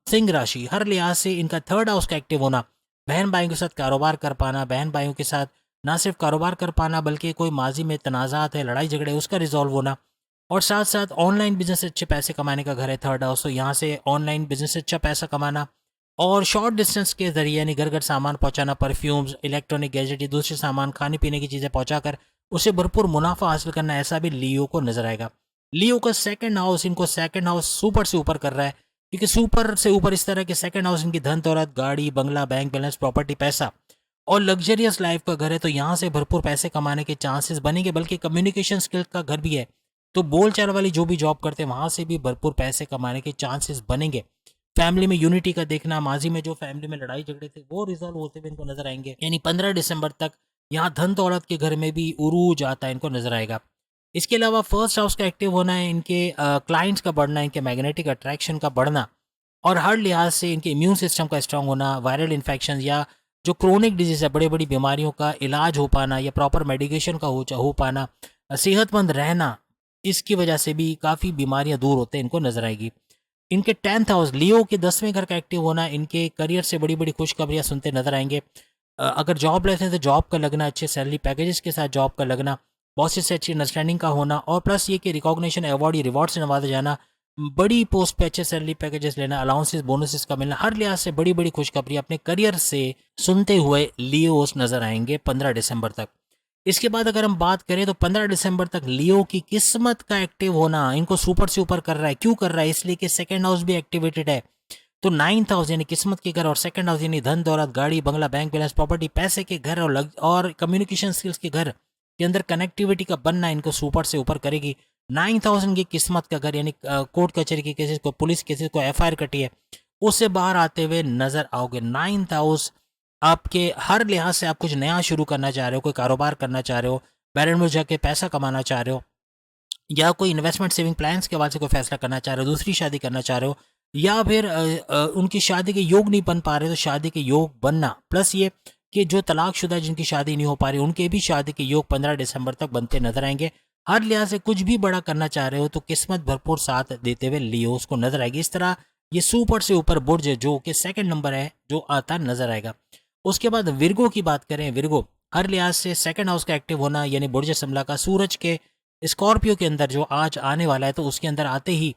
S1: सिंह राशि, हर लिहाज से इनका 3rd हाउस का एक्टिव होना, बहन भाइयों के साथ कारोबार कर पाना, बहन भाइयों के साथ ना सिर्फ कारोबार कर पाना बल्कि कोई माजी में तनाज़ात है, लड़ाई झगड़े, उसका रिजॉल्व होना, और साथ साथ ऑनलाइन बिजनेस से अच्छे पैसे कमाने का घर है 3rd हाउस, तो यहाँ से ऑनलाइन बिजनेस से अच्छा पैसा कमाना, और शॉर्ट डिस्टेंस के जरिए यानी घर घर सामान पहुंचाना, परफ्यूम्स, इलेक्ट्रॉनिक गैजेट या दूसरे सामान, खाने पीने की चीज़ें पहुंचाकर उसे भरपूर मुनाफा हासिल करना, ऐसा भी लियो को नजर आएगा। लियो का 2nd हाउस इनको 2nd हाउस सुपर से ऊपर कर रहा है, क्योंकि सुपर से ऊपर इस तरह के 2nd हाउस इनकी धन दौलत, गाड़ी, बंगला, बैंक बैलेंस, प्रॉपर्टी, पैसा और लग्जरियस लाइफ का घर है, तो यहाँ से भरपूर पैसे कमाने के चांसेस बनेंगे। बल्कि कम्युनिकेशन स्किल का घर भी है, तो बोलचाल वाली जो भी जॉब करते हैं वहां से भी भरपूर पैसे कमाने के चांसेस बनेंगे। फैमिली में यूनिटी का देखना, माजी में जो फैमिली में लड़ाई झगड़े थे वो रिजॉल्व होते हुए इनको नजर आएंगे। यानी 15 दिसंबर तक यहाँ धन दौलत के घर में भी उरूज आता है इनको नजर आएगा। इसके अलावा 1st हाउस का एक्टिव होना है, इनके क्लाइंट्स का बढ़ना, इनके मैग्नेटिक अट्रैक्शन का बढ़ना, और हर लिहाज से इनके इम्यून सिस्टम का स्ट्रांग होना, वायरल इन्फेक्शन या जो क्रोनिक डिजीज है, बड़ी बड़ी बीमारियों का इलाज हो पाना या प्रॉपर मेडिकेशन का हो पाना, सेहतमंद रहना, इसकी वजह से भी काफ़ी बीमारियां दूर होते हैं इनको नजर आएगी। इनके 10th हाउस लियो के 10वें घर का एक्टिव होना, इनके करियर से बड़ी बड़ी खुशखबरियां सुनते नजर आएंगे। अगर जॉब लेते हैं तो जॉब का लगना, अच्छे सैलरी पैकेजेस के साथ जॉब का लगना, बॉसेस से अच्छी अंडरस्टैंडिंग का होना, और प्लस ये कि रिकॉग्निशन, अवार्ड या रिवॉर्ड से नवाजा जाना, बड़ी पोस्ट पे अच्छे सैलरी पैकेजेस लेना, अलाउंसेस बोनसेस का मिलना, हर लिहाज से बड़ी बड़ी खुशखबरी अपने करियर से सुनते हुए लियोस नजर आएंगे 15 दिसंबर तक। इसके बाद अगर हम बात करें तो 15 दिसंबर तक लियो की किस्मत का एक्टिव होना इनको सुपर से ऊपर कर रहा है। क्यों कर रहा है? इसलिए कि 2nd हाउस भी एक्टिवेटेड है, तो 9th हाउस यानी किस्मत के घर और 2nd हाउस यानी धन दौलत, गाड़ी, बंगला, बैंक बैलेंस, प्रॉपर्टी, पैसे के घर और कम्युनिकेशन स्किल्स के घर के अंदर कनेक्टिविटी का बनना इनको सुपर से ऊपर करेगी। 9th हाउस इनकी किस्मत का घर, यानी कोर्ट कचहरी के केसेस को, पुलिस केसेस को, FIR कटी है, उससे बाहर आते हुए नजर आओगे। 9th हाउस आपके हर लिहाज से आप कुछ नया शुरू करना चाह रहे हो, कोई कारोबार करना चाह रहे हो, बैरन में जाके पैसा कमाना चाह रहे हो, या कोई इन्वेस्टमेंट सेविंग प्लान्स के हवाले से कोई फैसला करना चाह रहे हो, दूसरी शादी करना चाह रहे हो, या फिर उनकी शादी के योग नहीं बन पा रहे तो शादी के योग बनना, प्लस ये कि जो तलाकशुदा जिनकी शादी नहीं हो पा रही उनके भी शादी के योग 15 दिसंबर तक बनते नजर आएंगे। हर लिहाज से कुछ भी बड़ा करना चाह रहे हो तो किस्मत भरपूर साथ देते हुए लियोस को नजर आएगी। इस तरह ये सुपर से ऊपर बुर्ज जो कि 2nd नंबर है जो आता नजर आएगा। उसके बाद विर्गो की बात करें, विर्गो हर लिहाज से 2nd हाउस का एक्टिव होना, यानी बुर्ज समला का सूरज के स्कॉर्पियो के अंदर जो आज आने वाला है तो उसके अंदर आते ही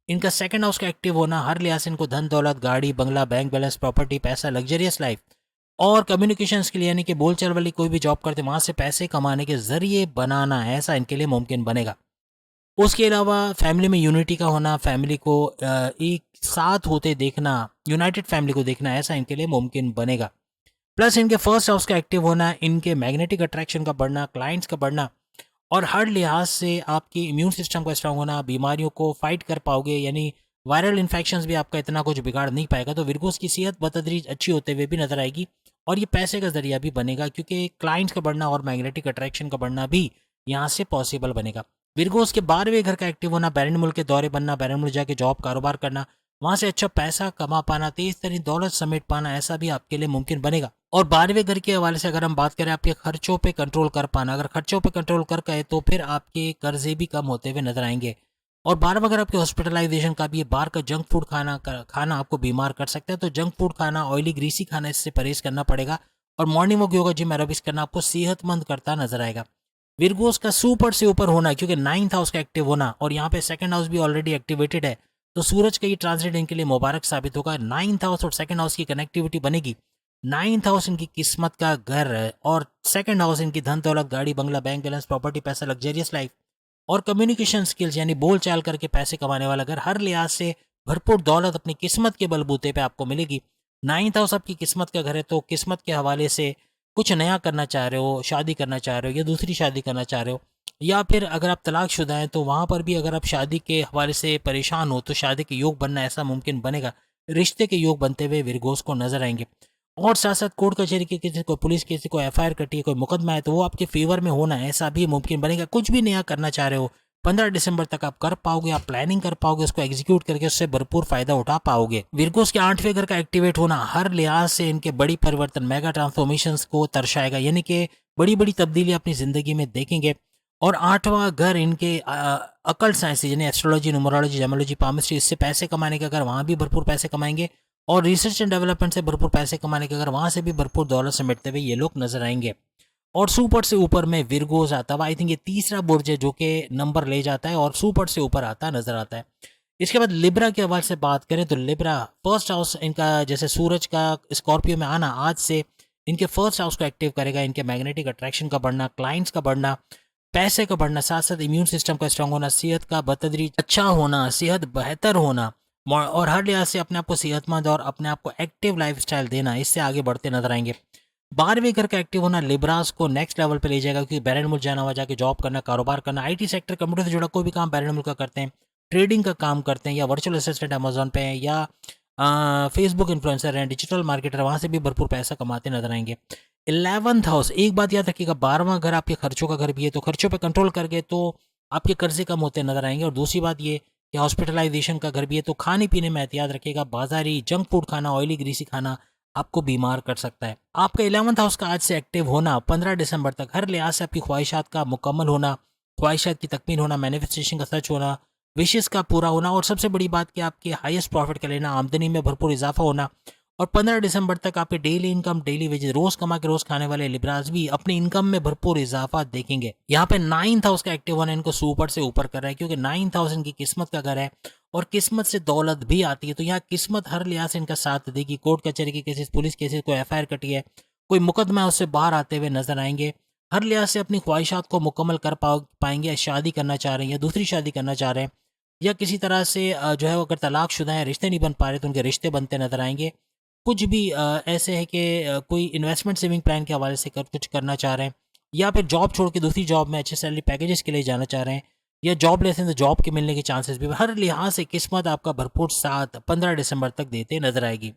S1: इनका 2nd हाउस का एक्टिव होना, हर लिहाज से इनको धन दौलत, गाड़ी, बंगला, बैंक बैलेंस, प्रॉपर्टी, पैसा, लग्जरियस लाइफ और कम्युनिकेशन के लिए, यानी कि बोलचाल वाली कोई भी जॉब करते वहां से पैसे कमाने के जरिए बनाना, ऐसा इनके लिए मुमकिन बनेगा। उसके अलावा फैमिली में यूनिटी का होना, फैमिली को एक साथ होते देखना, यूनाइटेड फैमिली को देखना, ऐसा इनके लिए मुमकिन बनेगा। प्लस इनके 1st हाउस का एक्टिव होना, इनके मैग्नेटिक अट्रैक्शन का बढ़ना, क्लाइंट्स का बढ़ना, और हर लिहाज से आपकी इम्यून सिस्टम का स्ट्रांग होना, बीमारियों को फाइट कर पाओगे, यानी वायरल इन्फेक्शंस भी आपका इतना कुछ बिगाड़ नहीं पाएगा। तो विर्गोस की सेहत बतदरीज अच्छी होते हुए भी नजर आएगी और ये पैसे का जरिया भी बनेगा, क्योंकि क्लाइंट्स का बढ़ना और मैग्नेटिक अट्रैक्शन का बढ़ना भी यहाँ से पॉसिबल बनेगा। विरगोस के 12वें घर का एक्टिव होना, बैरन मुल्क के दौरे बनना, बैरन मुल्क जाके जॉब कारोबार करना, वहां से अच्छा पैसा कमा पाना, तेज तरीन दौलत समेट पाना, ऐसा भी आपके लिए मुमकिन बनेगा। और 12वें घर के हवाले से अगर हम बात करें आपके खर्चों पे कंट्रोल कर पाना, अगर खर्चों पे कंट्रोल कर गए तो फिर आपके कर्जे भी कम होते हुए नजर आएंगे। और 12वां घर आपके हॉस्पिटलाइजेशन का भी है, बाहर का जंक फूड खाना आपको बीमार कर सकता है, तो जंक फूड खाना, ऑयली ग्रीसी खाना, इससे परहेज करना पड़ेगा। और morning walk, yoga, gym, aerobics करना आपको सेहतमंद करता नजर आएगा। विरगोस का सुपर से ऊपर होना, क्योंकि 9th हाउस का एक्टिव होना और यहाँ पे 2nd हाउस भी ऑलरेडी एक्टिवेटेड है, तो सूरज का ये ट्रांजिट इनके लिए मुबारक साबित होगा। 9th हाउस और 2nd हाउस की कनेक्टिविटी बनेगी। 9th हाउस इनकी किस्मत का घर है और 2nd हाउस इनकी धन दौलत, गाड़ी बंगला, बैंक बैलेंस, प्रॉपर्टी, पैसा, लग्जरियस लाइफ और कम्युनिकेशन स्किल्स यानी बोल चाल करके पैसे कमाने वाला घर। हर लिहाज से भरपूर दौलत अपनी किस्मत के बलबूते पे आपको मिलेगी। 9th हाउस आपकी किस्मत का घर है, तो किस्मत के हवाले से कुछ नया करना चाह रहे हो, शादी करना चाह रहे हो या दूसरी शादी करना चाह रहे हो, या फिर अगर आप तलाकशुदा हैं तो वहाँ पर भी अगर आप शादी के हवाले से परेशान हो तो शादी के योग बनना ऐसा मुमकिन बनेगा। रिश्ते के योग बनते हुए विरगोस को नजर आएंगे। और साथ साथ कोर्ट कचहरी के किसी को, पुलिस किसी को एफआईआर कटी है, कोई मुकदमा है, तो वो आपके फेवर में होना ऐसा भी मुमकिन बनेगा। कुछ भी नया करना चाह रहे हो 15 दिसंबर तक आप कर पाओगे, आप प्लानिंग कर पाओगे, उसको एग्जीक्यूट करके उससे भरपूर फायदा उठा पाओगे। विरगोस के 8वें घर का एक्टिवेट होना हर लिहाज से इनके बड़ी परिवर्तन, मेगा ट्रांसफॉर्मेशंस को दर्शाएगा, यानी कि बड़ी बड़ी तब्दीली अपनी जिंदगी में देखेंगे। और 8वां घर इनके अकल साइंस यानी एस्ट्रोलॉजी, न्यूमरोलॉजी, जेमोलॉजी, पामिस्ट्री, इससे पैसे कमाने के अगर वहां भी भरपूर पैसे कमाएंगे। और रिसर्च एंड डेवलपमेंट से भरपूर पैसे कमाने के अगर वहां से भी भरपूर दौलत समेटते हुए ये लोग नजर आएंगे। और सुपर से ऊपर में विरगोस आता है। आई थिंक ये तीसरा बुर्ज है जो कि नंबर ले जाता है और सुपर से ऊपर आता नजर आता है। इसके बाद लिब्रा के हवाले से बात करें तो लिब्रा फर्स्ट हाउस इनका, जैसे सूरज का स्कॉर्पियो में आना आज से इनके फर्स्ट हाउस को एक्टिव करेगा। इनके मैग्नेटिक अट्रैक्शन का बढ़ना, क्लाइंट्स का बढ़ना, पैसे का बढ़ना, साथ साथ इम्यून सिस्टम का स्ट्रांग होना, सेहत का बतदरीज अच्छा होना, सेहत बेहतर होना और हर लिहाज से अपने आप को सेहतमंद और अपने आप को एक्टिव लाइफस्टाइल देना, इससे आगे बढ़ते नजर आएंगे। 12वें घर का एक्टिव होना लिब्रास को नेक्स्ट लेवल पे ले जाएगा, क्योंकि बैरन मुल्क जाना, हुआ जाके जॉब करना, कारोबार करना, आईटी सेक्टर, कंप्यूटर से जुड़ा कोई भी काम बैरन मुल्क का करते हैं, ट्रेडिंग का काम करते हैं या वर्चुअल असिस्टेंट अमेजोन पे हैं या फेसबुक इन्फ्लुएंसर हैं, डिजिटल मार्केटर, वहां से भी भरपूर पैसा कमाते नजर आएंगे। 11th हाउस, एक बात याद रखिएगा, 12वां घर आपके खर्चों का घर भी है, तो खर्चों पे कंट्रोल करके तो आपके कर्जे कम होते नजर आएंगे। और दूसरी बात ये कि हॉस्पिटलाइजेशन का घर भी है, तो खाने पीने में एहतियात रखिएगा। बाजारी जंक फूड खाना, ऑयली ग्रीसी खाना आपको बीमार कर सकता है। आपका 11th हाउस का आज से एक्टिव होना 15 दिसंबर तक हर लिहाज से आपकी ख्वाहिशात का मुकम्मल होना, ख्वाहिशात की तकमील होना, मैनिफेस्टेशन का सच होना, विशेष का पूरा होना और सबसे बड़ी बात कि आपके हाईएस्ट प्रॉफिट का लेना, आमदनी में भरपूर इजाफा होना। और 15 दिसंबर तक आपके डेली इनकम, डेली वेजेस, रोज कमा के रोज खाने वाले लिब्रास भी अपनी इनकम में भरपूर इजाफा देखेंगे। यहाँ पे 9th हाउस का एक्टिव होना इनको सुपर से ऊपर कर रहा है, क्योंकि 9th हाउस इनकी किस्मत का घर है और किस्मत से दौलत भी आती है, तो यहाँ किस्मत हर लिहाज से इनका साथ देगी। कोर्ट कचहरी के केसेस, पुलिस केसेस, कोई एफआईआर कटी है, कोई मुकदमा है, उससे बाहर आते हुए नजर आएंगे। हर लिहाज से अपनी ख्वाहिशात को मुकम्मल कर पाएंगे। शादी करना चाह रहे हैं या दूसरी शादी करना चाह रहे हैं या किसी तरह से जो है वो अगर तलाकशुदा है, रिश्ते नहीं बन पा रहे तो उनके रिश्ते बनते नजर आएंगे। कुछ भी ऐसे है कि कोई इन्वेस्टमेंट सेविंग प्लान के हवाले से कुछ करना चाह रहे हैं या फिर जॉब छोड़ के दूसरी जॉब में अच्छे सैलरी पैकेजेस के लिए जाना चाह रहे हैं या जॉब लेते हैं तो जॉब के मिलने के चांसेस भी, हर लिहाज से किस्मत आपका भरपूर साथ 15 दिसंबर तक देते नजर आएगी।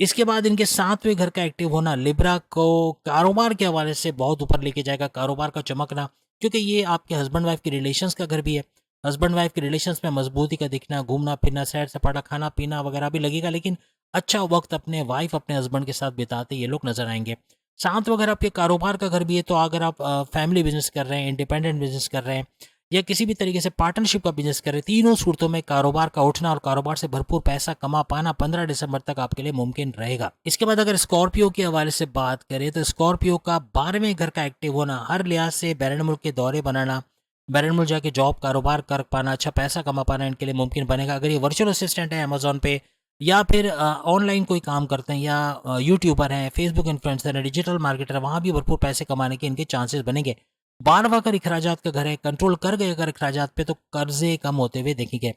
S1: इसके बाद इनके 7वें घर का एक्टिव होना लिब्रा को कारोबार के हवाले से बहुत ऊपर लेके जाएगा, कारोबार का चमकना, क्योंकि ये आपके हस्बैंड वाइफ के रिलेशंस का घर भी है। हस्बैंड वाइफ के रिलेशंस में मजबूती का दिखना, घूमना फिरना, सैर सपाटा, खाना पीना वगैरह भी लगेगा, लेकिन अच्छा वक्त अपने वाइफ, अपने हस्बैंड के साथ बिताते ये लोग नजर आएंगे। 7 अगर आपके कारोबार का घर भी है, तो अगर आप फैमिली बिजनेस कर रहे हैं, इंडिपेंडेंट बिजनेस कर रहे हैं या किसी भी तरीके से पार्टनरशिप का बिजनेस कर रहे हैं, तीनों सूरतों में कारोबार का उठना और कारोबार से भरपूर पैसा कमा पाना 15 दिसंबर तक आपके लिए मुमकिन रहेगा। इसके बाद अगर स्कॉर्पियो के हवाले से बात करें तो स्कॉर्पियो का 12वें घर का एक्टिव होना, हर लिहाज से बैरन मुल्क के दौरे बनाना, बैरन मुल्क जाके जॉब कारोबार कर पाना, अच्छा पैसा कमा पाना इनके लिए मुमकिन बनेगा। अगर ये वर्चुअल असिस्टेंट है अमेजोन पे या फिर ऑनलाइन कोई काम करते हैं या यूट्यूबर हैं, फेसबुक इन्फ्लुएंसर है, डिजिटल मार्केटर, वहां भी भरपूर पैसे कमाने के इनके चांसेस बनेंगे। 12वां अगर अखराजात का घर है, कंट्रोल कर गए अगर अखराजात पे तो कर्जे कम होते हुए देखेंगे।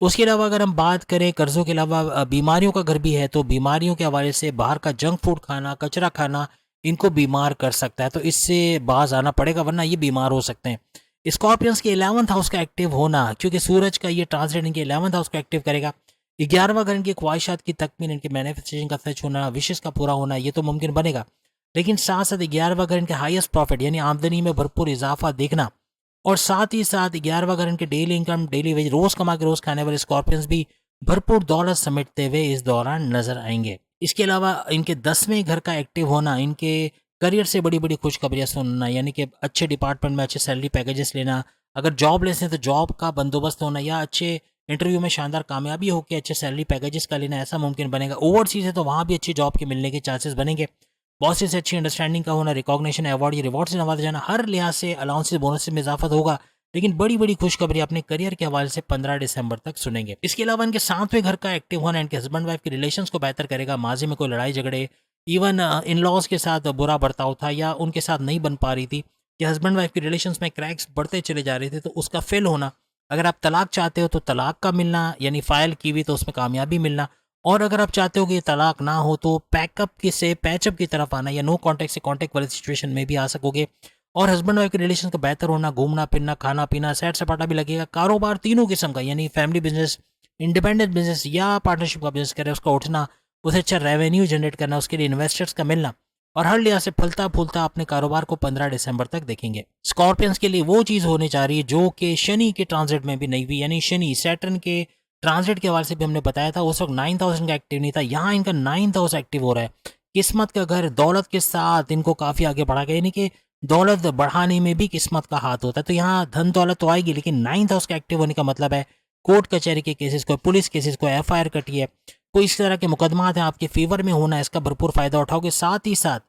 S1: उसके अलावा अगर हम बात करें कर्जों के अलावा बीमारियों का घर भी है, तो बीमारियों के हवाले से बाहर का जंक फूड खाना, कचरा खाना इनको बीमार कर सकता है, तो इससे बाज आना पड़ेगा वरना ये बीमार हो सकते हैं। स्कॉर्पियंस के 11th हाउस का एक्टिव होना, क्योंकि सूरज का ये ट्रांजिट इनके 11th हाउस को एक्टिव करेगा, 11वां घर इनकी ख्वाहिशात की तकमील, इनके मैनिफेस्टेशन का सच होना, विशेष का पूरा होना, ये तो मुमकिन बनेगा। लेकिन साथ साथ 11वां घर इनके हाईएस्ट प्रॉफिट यानी आमदनी में भरपूर इजाफा देखना, और साथ ही साथ 11वां घर इनके डेली इनकम, डेली वेज, रोज कमा के रोज खाने वाले स्कॉर्पियंस भी भरपूर दौलत समेटते हुए इस दौरान नजर आएंगे। इसके अलावा इनके 10वें घर का एक्टिव होना, इनके करियर से बड़ी बड़ी खुशखबरियां सुनना, यानी कि अच्छे डिपार्टमेंट में अच्छे सैलरी पैकेजेस लेना, अगर जॉब लेते हैं तो जॉब का बंदोबस्त होना, या अच्छे इंटरव्यू में शानदार कामयाबी होकर अच्छे सैलरी पैकेजेस का लेना, ऐसा मुमकिन बनेगा। ओवरसीज है तो वहाँ भी अच्छी जॉब के मिलने के चांसेस बनेंगे। बॉसेस से अच्छी अंडरस्टैंडिंग का होना, रिकॉग्निशन, अवार्ड या रिवॉर्ड से नवाजा जाना, हर लिहाज से अलाउंसेस बोनस में इजाफा होगा। लेकिन बड़ी बड़ी खुशखबरी अपने करियर के हवाले से 15 दिसंबर तक सुनेंगे। इसके अलावा इनके 7वें घर का एक्टिव होना इनके हस्बैंड वाइफ के रिलेशंस को बेहतर करेगा। माजी में कोई लड़ाई झगड़े, इवन इन लॉज के साथ बुरा बर्ताव था या उनके साथ नहीं बन पा रही थी, या हस्बैंड वाइफ के रिलेशंस में क्रैक्स बढ़ते चले जा रहे थे, तो उसका फेल होना। अगर आप तलाक चाहते हो तो तलाक का मिलना, यानी फाइल की हुई तो उसमें कामयाबी मिलना। और अगर आप चाहते हो कि तलाक ना हो तो पैकअप की से पैचअप की तरफ आना, या नो कॉन्टेक्ट से कॉन्टेक्ट वाली सिचुएशन में भी आ सकोगे। और हस्बैंड वाइफ के रिलेशन का बेहतर होना, घूमना फिरना, खाना पीना, सैर सपाटा भी लगेगा। कारोबार तीनों किस्म का, यानी फैमिली बिजनेस, इंडिपेंडेंट बिजनेस या पार्टनरशिप का बिजनेस करे, उसका उठना, उसे अच्छा रेवेन्यू जनरेट करना, उसके लिए इन्वेस्टर्स का मिलना, और हर लिहाज से फलता फूलता अपने कारोबार को 15 दिसंबर तक देखेंगे। स्कॉर्पियंस के लिए वो चीज होने जा रही है जो कि शनि के ट्रांजिट में भी नहीं हुई, यानी शनि सैटर्न के ट्रांजिट के हवाले से भी हमने बताया था, उस वक्त 9000 का एक्टिव नहीं था, यहाँ इनका 9000 एक्टिव हो रहा है। किस्मत का घर दौलत के साथ इनको काफी आगे बढ़ा गया, यानी कि दौलत बढ़ाने में भी किस्मत का हाथ होता है। तो यहाँ धन दौलत तो आएगी, लेकिन 9000 का एक्टिव होने का मतलब है कोर्ट कचहरी के केसेस, कोई पुलिस केसेस, कोई FIR कटी है, कोई इस तरह के मुकदमात हैं आपके फेवर में होना है, इसका भरपूर फायदा उठाओगे। साथ ही साथ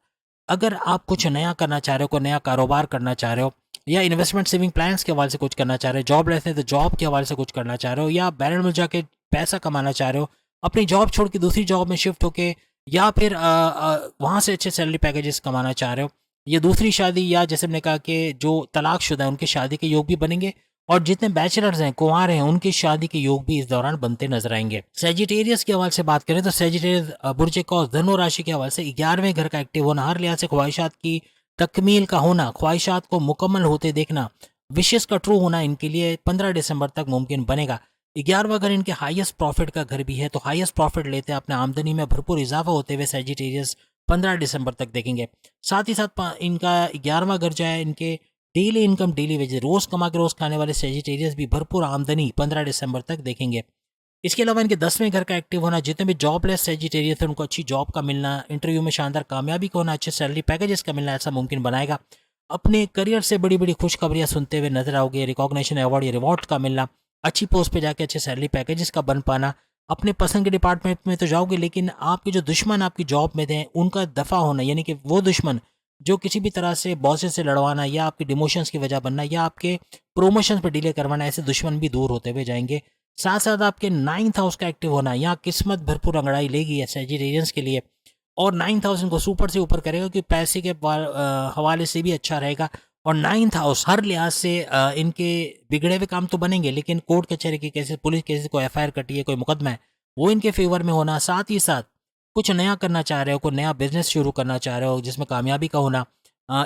S1: अगर आप कुछ नया करना चाह रहे हो, कोई नया कारोबार करना चाह रहे हो, या इन्वेस्टमेंट सेविंग प्लान्स के हवाले से कुछ करना चाह रहे हो, जॉब लेते हैं तो जॉब के हवाले से कुछ करना चाह रहे हो, या बैरन में जाके पैसा कमाना चाह रहे हो, अपनी जॉब छोड़ के दूसरी जॉब में शिफ्ट होके, या फिर वहाँ से अच्छे सैलरी पैकेजेस कमाना चाह रहे हो, ये दूसरी शादी, या जैसे हमने कहा कि जो तलाकशुदा है उनकी शादी के योग भी बनेंगे, और जितने बैचलर्स हैं, कुंवार हैं, उनकी शादी के योग भी इस दौरान बनते नजर आएंगे। सेजिटेरियस के हवाले से बात करें तो सेजिटेरियस बुर्ज कौस धनु राशि के हवाले से 11वें घर का एक्टिव होना, हर लिहाज से ख्वाहिशात की तकमील का होना, ख्वाहिशात को मुकम्मल होते देखना, विशेष का ट्रू होना इनके लिए 15 दिसंबर तक मुमकिन बनेगा। 11वां घर इनके हाईएस्ट प्रॉफिट का घर भी है, तो हाईएस्ट प्रॉफिट लेते हैं, अपने आमदनी में भरपूर इजाफा होते हुए सेजिटेरियस 15 दिसंबर तक देखेंगे। साथ ही साथ इनका 11वां घर जो है, इनके डेली इनकम, डेली वेजेस, रोज कमा के रोज खाने वाले सेजिटेरियस भी भरपूर आमदनी 15 दिसंबर तक देखेंगे। इसके अलावा इनके 10वें घर का एक्टिव होना, जितने भी जॉबलेस सेजिटेरियस है उनको अच्छी जॉब का मिलना, इंटरव्यू में शानदार कामयाबी का होना, अच्छे सैलरी पैकेजेस का मिलना, ऐसा मुमकिन बनाएगा। अपने करियर से बड़ी बड़ी खुशखबरियां सुनते हुए नजर आओगे, रिकॉग्निशन, अवार्ड या रिवॉर्ड का मिलना, अच्छी पोस्ट पे जाके अच्छे सैलरी पैकेजेस का बन पाना, अपने पसंद के डिपार्टमेंट में तो जाओगे, लेकिन आपके जो दुश्मन आपकी जॉब में थे उनका दफा होना, यानी कि वो दुश्मन जो किसी भी तरह से बॉसेस से लड़वाना, या आपके डिमोशंस की वजह बनना, या आपके प्रोमोशंस पर डिले करवाना, ऐसे दुश्मन भी दूर होते हुए जाएंगे। साथ साथ आपके 9th हाउस का एक्टिव होना, यहाँ किस्मत भरपूर अंगड़ाई लेगी सेजिटेरियंस के लिए, और 9000 को सुपर से ऊपर करेगा, कि पैसे के हवाले से भी अच्छा रहेगा। और 9th हाउस हर लिहाज से इनके बिगड़े हुए काम तो बनेंगे, लेकिन कोर्ट कचहरी के केसेस, पुलिस केसेस, कोई FIR कटी है, कोई मुकदमा है, वो इनके फेवर में होना। साथ ही साथ कुछ नया करना चाह रहे हो, कोई नया बिजनेस शुरू करना चाह रहे हो जिसमें कामयाबी का होना,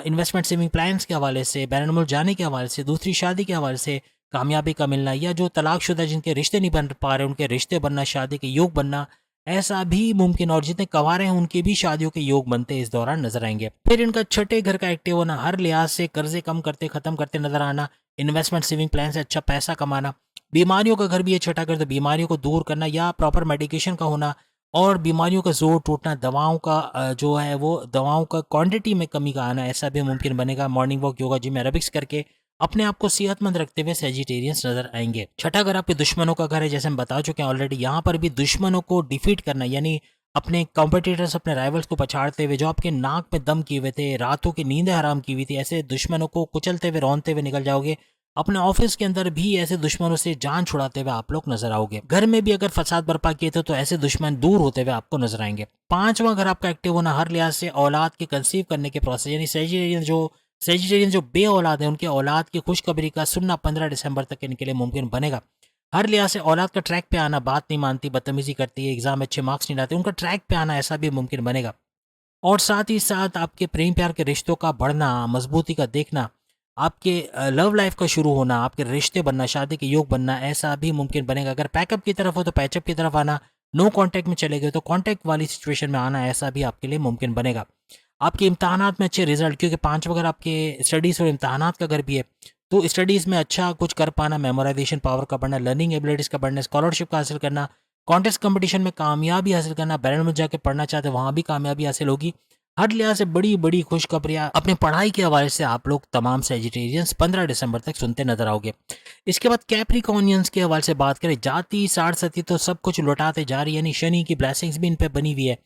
S1: इन्वेस्टमेंट सेविंग प्लान्स के हवाले से, बैरन मुल्क जाने के हवाले से, दूसरी शादी के हवाले से कामयाबी का मिलना, या जो तलाकशुदा जिनके रिश्ते नहीं बन पा रहे उनके रिश्ते बनना, शादी के योग बनना, ऐसा भी मुमकिन। और जितने कवारे हैं उनके भी शादियों के योग बनते इस दौरान नजर आएंगे। फिर इनका छठे घर का एक्टिव होना, हर लिहाज से कर्जे कम करते खत्म करते नजर आना, इन्वेस्टमेंट सेविंग प्लान से अच्छा पैसा कमाना, बीमारियों का घर भी है छठा घर, तो बीमारियों को दूर करना या प्रॉपर मेडिकेशन का होना, और बीमारियों का जोर टूटना, दवाओं का जो है वो दवाओं का क्वांटिटी में कमी का आना, ऐसा भी मुमकिन बनेगा। Morning walk, yoga, gym, aerobics करके अपने आप को सेहतमंद रखते हुए सेजिटेरियंस नजर आएंगे। छठा घर आपके दुश्मनों का घर है, जैसे हम बता चुके हैं ऑलरेडी। यहाँ पर भी दुश्मनों को डिफीट करना, यानी अपने कॉम्पिटिटर्स, अपने राइवल्स को पछाड़ते हुए, जो आपके नाक में दम किए हुए थे, रातों की नींदें हराम की हुई थी, ऐसे दुश्मनों को कुचलते हुए, रौनते हुए निकल जाओगे। अपने ऑफिस के अंदर भी ऐसे दुश्मनों से जान छुड़ाते हुए आप लोग नजर आओगे। घर में भी अगर फसाद बर्पा किए थे तो ऐसे दुश्मन दूर होते हुए आपको नजर आएंगे। पांचवां घर आपका एक्टिव होना, हर लिहाज से औलाद के कंसीव करने के प्रोसेस, यानी सेजिटेरियन जो बे औलाद है उनके औलाद की खुशखबरी का सुनना 15 दिसंबर तक इनके लिए मुमकिन बनेगा। हर लिहाज से औलाद का ट्रैक पे आना, बात नहीं मानती, बदतमीजी करती है, एग्जाम में अच्छे मार्क्स नहीं लाते, उनका ट्रैक पे आना, ऐसा भी मुमकिन बनेगा। और साथ ही साथ आपके प्रेम प्यार के रिश्तों का बढ़ना, मजबूती का देखना, आपके लव लाइफ का शुरू होना, आपके रिश्ते बनना, शादी के योग बनना, ऐसा भी मुमकिन बनेगा। अगर पैकअप की तरफ हो तो पैचअप की तरफ आना, नो कांटेक्ट में चले गए तो कांटेक्ट वाली सिचुएशन में आना, ऐसा भी आपके लिए मुमकिन बनेगा। आपके इम्तहानात में अच्छे रिजल्ट, क्योंकि 5 वगैरह आपके स्टडीज़ और इम्तहानात का घर भी है, तो स्टडीज़ में अच्छा कुछ कर पाना, मेमोराइजेशन पावर का बढ़ना, लर्निंग एबिलिटीज़ का बढ़ना, स्कॉलरशिप का हासिल करना, कॉन्टेस्ट कंपटीशन में कामयाबी हासिल करना, बैरन में जाके पढ़ना चाहते हैं वहाँ भी कामयाबी हासिल होगी। हर लिहाज से बड़ी बड़ी खुशखबरियाँ अपने पढ़ाई के हवाले से आप लोग तमाम सेजिटेरियंस 15 दिसंबर तक सुनते नजर आओगे। इसके बाद कैप्रिकॉनियंस के हवाले से बात करें, जाति साढ़ सती तो सब कुछ लौटाते जा रही है, यानी शनि की ब्लेसिंग्स भी इन पे बनी हुई है।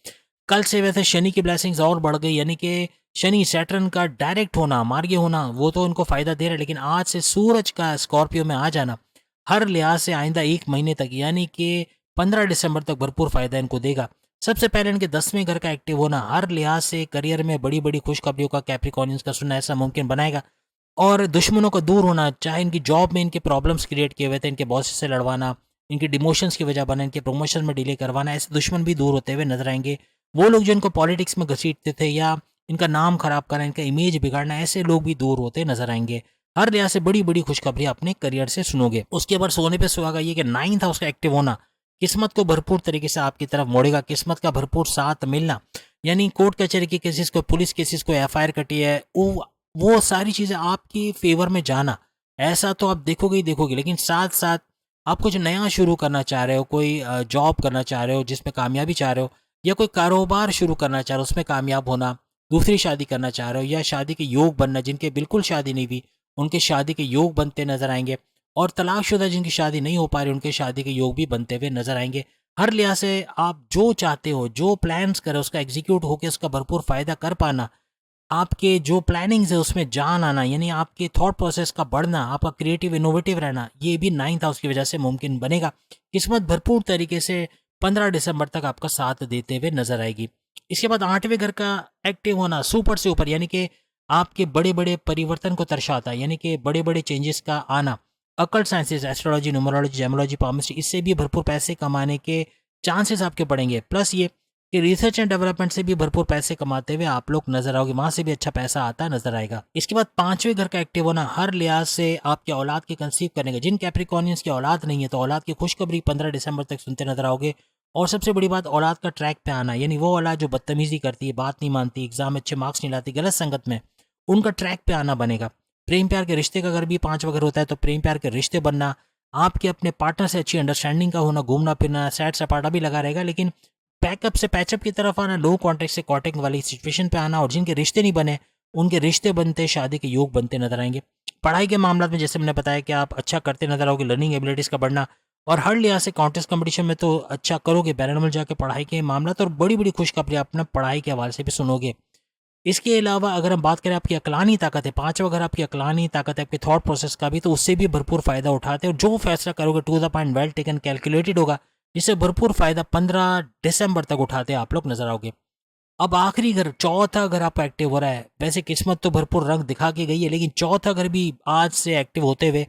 S1: कल से वैसे शनि की ब्लेसिंग्स और बढ़ गई, यानी कि शनि सैटर्न का डायरेक्ट होना, मार्गी होना, वो तो उनको फायदा दे रहा है, लेकिन आज से सूरज का स्कॉर्पियो में आ जाना हर लिहाज से आइंदा 1 महीने तक, यानी कि 15 दिसंबर तक भरपूर फायदा इनको देगा। सबसे पहले इनके 10वें घर का एक्टिव होना हर लिहाज से करियर में बड़ी बड़ी खुशखबरियों का कैप्रिकॉर्नियंस का सुनना ऐसा मुमकिन बनाएगा। और दुश्मनों का दूर होना, चाहे इनकी जॉब में इनके प्रॉब्लम्स क्रिएट किए हुए थे, इनके बॉस से लड़वाना, इनके डिमोशंस की वजह बना, इनके प्रमोशन में डिले करवाना, ऐसे दुश्मन भी दूर होते हुए नजर आएंगे। वो लोग जो इनको पॉलिटिक्स में घसीटते थे या इनका नाम खराब करना, इनका इमेज बिगाड़ना, ऐसे लोग भी दूर होते नजर आएंगे। हर लिहाज से बड़ी बड़ी खुशखबरी अपने करियर से सुनोगे। उसके बाद सोने पे सुहागा ये कि 9th हाउस का एक्टिव होना किस्मत को भरपूर तरीके से आपकी तरफ मोड़ेगा, किस्मत का भरपूर साथ मिलना, यानी कोर्ट कचहरी के केसेस को, पुलिस केसेस को, एफआईआर कटी है, वो सारी चीज़ें आपकी फेवर में जाना, ऐसा तो आप देखोगे ही देखोगे। लेकिन साथ साथ आप कुछ नया शुरू करना चाह रहे हो, कोई जॉब करना चाह रहे हो जिसमें कामयाबी चाह रहे हो, या कोई कारोबार शुरू करना चाह रहे हो उसमें कामयाब होना, दूसरी शादी करना चाह रहे हो या शादी के योग बनना, जिनके बिल्कुल शादी नहीं हुई उनके शादी के योग बनते नजर आएंगे, और तलाकशुदा जिनकी शादी नहीं हो पा रही उनके शादी के योग भी बनते हुए नजर आएंगे। हर लिहाज से आप जो चाहते हो, जो प्लान्स करो, उसका एग्जीक्यूट होकर उसका भरपूर फायदा कर पाना, आपके जो प्लानिंग्स है उसमें जान आना, यानी आपके थॉट प्रोसेस का बढ़ना, आपका क्रिएटिव इनोवेटिव रहना, ये भी 9th हाउस की वजह से मुमकिन बनेगा। किस्मत भरपूर तरीके से 15 दिसंबर तक आपका साथ देते हुए नजर आएगी। इसके बाद 8वें घर का एक्टिव होना सुपर से ऊपर, यानी कि आपके बड़े बड़े परिवर्तन को दर्शाता है, यानी कि बड़े बड़े चेंजेस का आना। Occult sciences, astrology, numerology, gemology, palmistry, इससे भी भरपूर पैसे कमाने के चांसेस आपके बढ़ेंगे। प्लस ये कि रिसर्च एंड डेवलपमेंट से भी भरपूर पैसे कमाते हुए आप लोग नजर आओगे, वहां से भी अच्छा पैसा आता नजर आएगा। इसके बाद 5वें घर का एक्टिव होना हर लिहाज से आपके औलाद के कंसीव करने का, जिन कैप्रिकॉर्नियंस की औलाद नहीं है तो औलाद की खुशखबरी 15 दिसंबर तक सुनते नजर आओगे। और सबसे बड़ी बात, औलाद का ट्रैक पे आना, यानी वो औलाद जो बदतमीजी करती है, बात नहीं मानती, एग्जाम में अच्छे मार्क्स नहीं लाती, गलत संगत में, उनका ट्रैक पे आना बनेगा। प्रेम प्यार के रिश्ते का अगर भी 5 वगैरह होता है तो प्रेम प्यार के रिश्ते बनना, आपके अपने पार्टनर से अच्छी अंडरस्टैंडिंग का होना, घूमना फिरना, सैड सपाटा भी लगा रहेगा, लेकिन पैकअप से पैचअप की तरफ आना, लो कॉन्टेक्ट से कॉन्टेक्ट वाली सिचुएशन पे आना, और जिनके रिश्ते नहीं बने उनके रिश्ते बनते, शादी के योग बनते नजर आएंगे। पढ़ाई के मामला में जैसे मैंने बताया कि आप अच्छा करते नजर आओगे, लर्निंग एबिलिटीज़ का बढ़ना, और हर लिहाज से कॉन्टेस्ट कंपटीशन में तो अच्छा करोगे, बैरनमल जाके पढ़ाई के मामला तो, और बड़ी बड़ी खुशखबरी अपना पढ़ाई के हवाले से भी सुनोगे। इसके अलावा अगर हम बात करें आपकी अकलानी ताकत है, 5वां अगर आपकी अकलानी ताकत है, आपके थॉट प्रोसेस का भी, तो उससे भी भरपूर फायदा उठाते हैं, और जो फैसला करोगे to the point, well taken, calculated होगा, जिससे भरपूर फायदा 15 दिसंबर तक उठाते आप लोग नजर आओगे। अब आखिरी घर, चौथा घर आपका एक्टिव हो रहा है। वैसे किस्मत तो भरपूर रंग दिखा के गई है, लेकिन चौथा घर भी आज से एक्टिव होते हुए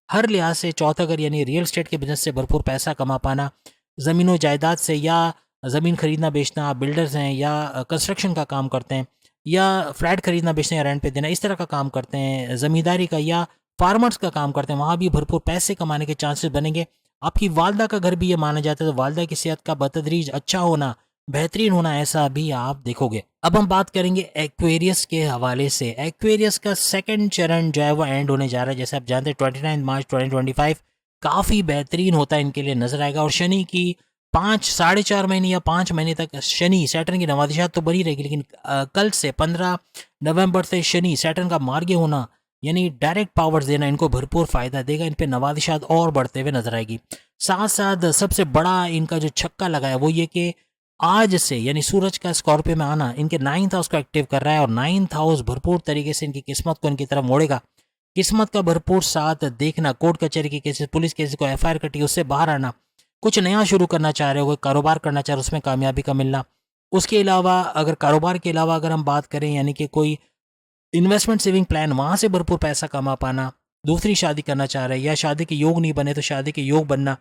S1: हर लिहाज से, चौथा घर यानी रियल एस्टेट के बिजनेस से भरपूर पैसा कमा पाना, ज़मीनों जायदाद से, या ज़मीन खरीदना बेचना, आप बिल्डर्स हैं या कंस्ट्रक्शन का काम करते हैं, या फ्लैट खरीदना बेचना या रेंट पे देना, इस तरह का काम करते हैं, ज़मींदारी का या फार्मर्स का काम करते हैं, वहाँ भी भरपूर पैसे कमाने के चांसेस बनेंगे। आपकी वालदा का घर भी ये माना जाता है, तो वालदा की सेहत का बतदरीज अच्छा होना, बेहतरीन होना, ऐसा भी आप देखोगे। अब हम बात करेंगे एक्वेरियस के हवाले से। एक्वेरियस का सेकंड चरण जो है वो एंड होने जा रहा है, जैसे आप जानते हैं 29 मार्च 2025 काफ़ी बेहतरीन होता है इनके लिए नजर आएगा। और शनि की 4.5 महीने या 5 महीने तक शनि सैटर्न की नवादिशात तो बनी रहेगी, लेकिन कल से 15 नवंबर से शनि सैटर्न का मार्ग होना, यानी डायरेक्ट पावर्स देना, इनको भरपूर फायदा देगा, इन पे नवादिशात और बढ़ते हुए नजर आएगी। साथ साथ सबसे बड़ा इनका जो छक्का लगा है वो ये कि आज से, यानी सूरज का स्कॉर्पियो में आना इनके 9th हाउस को एक्टिव कर रहा है, और 9th हाउस भरपूर तरीके से इनकी किस्मत को इनकी तरफ मोड़ेगा। किस्मत का भरपूर साथ देखना, कोर्ट कचहरी के केसेस, पुलिस केसेस को एफआईआर कटी उससे बाहर आना, कुछ नया शुरू करना चाह रहे हो, कोई कारोबार करना चाह रहे हो उसमें कामयाबी का मिलना। उसके अलावा अगर कारोबार के अलावा अगर हम बात करें, यानी कि कोई इन्वेस्टमेंट सेविंग प्लान, वहाँ से भरपूर पैसा कमा पाना, दूसरी शादी करना चाह रहे हैं या शादी के योग नहीं बने तो शादी के योग बनना,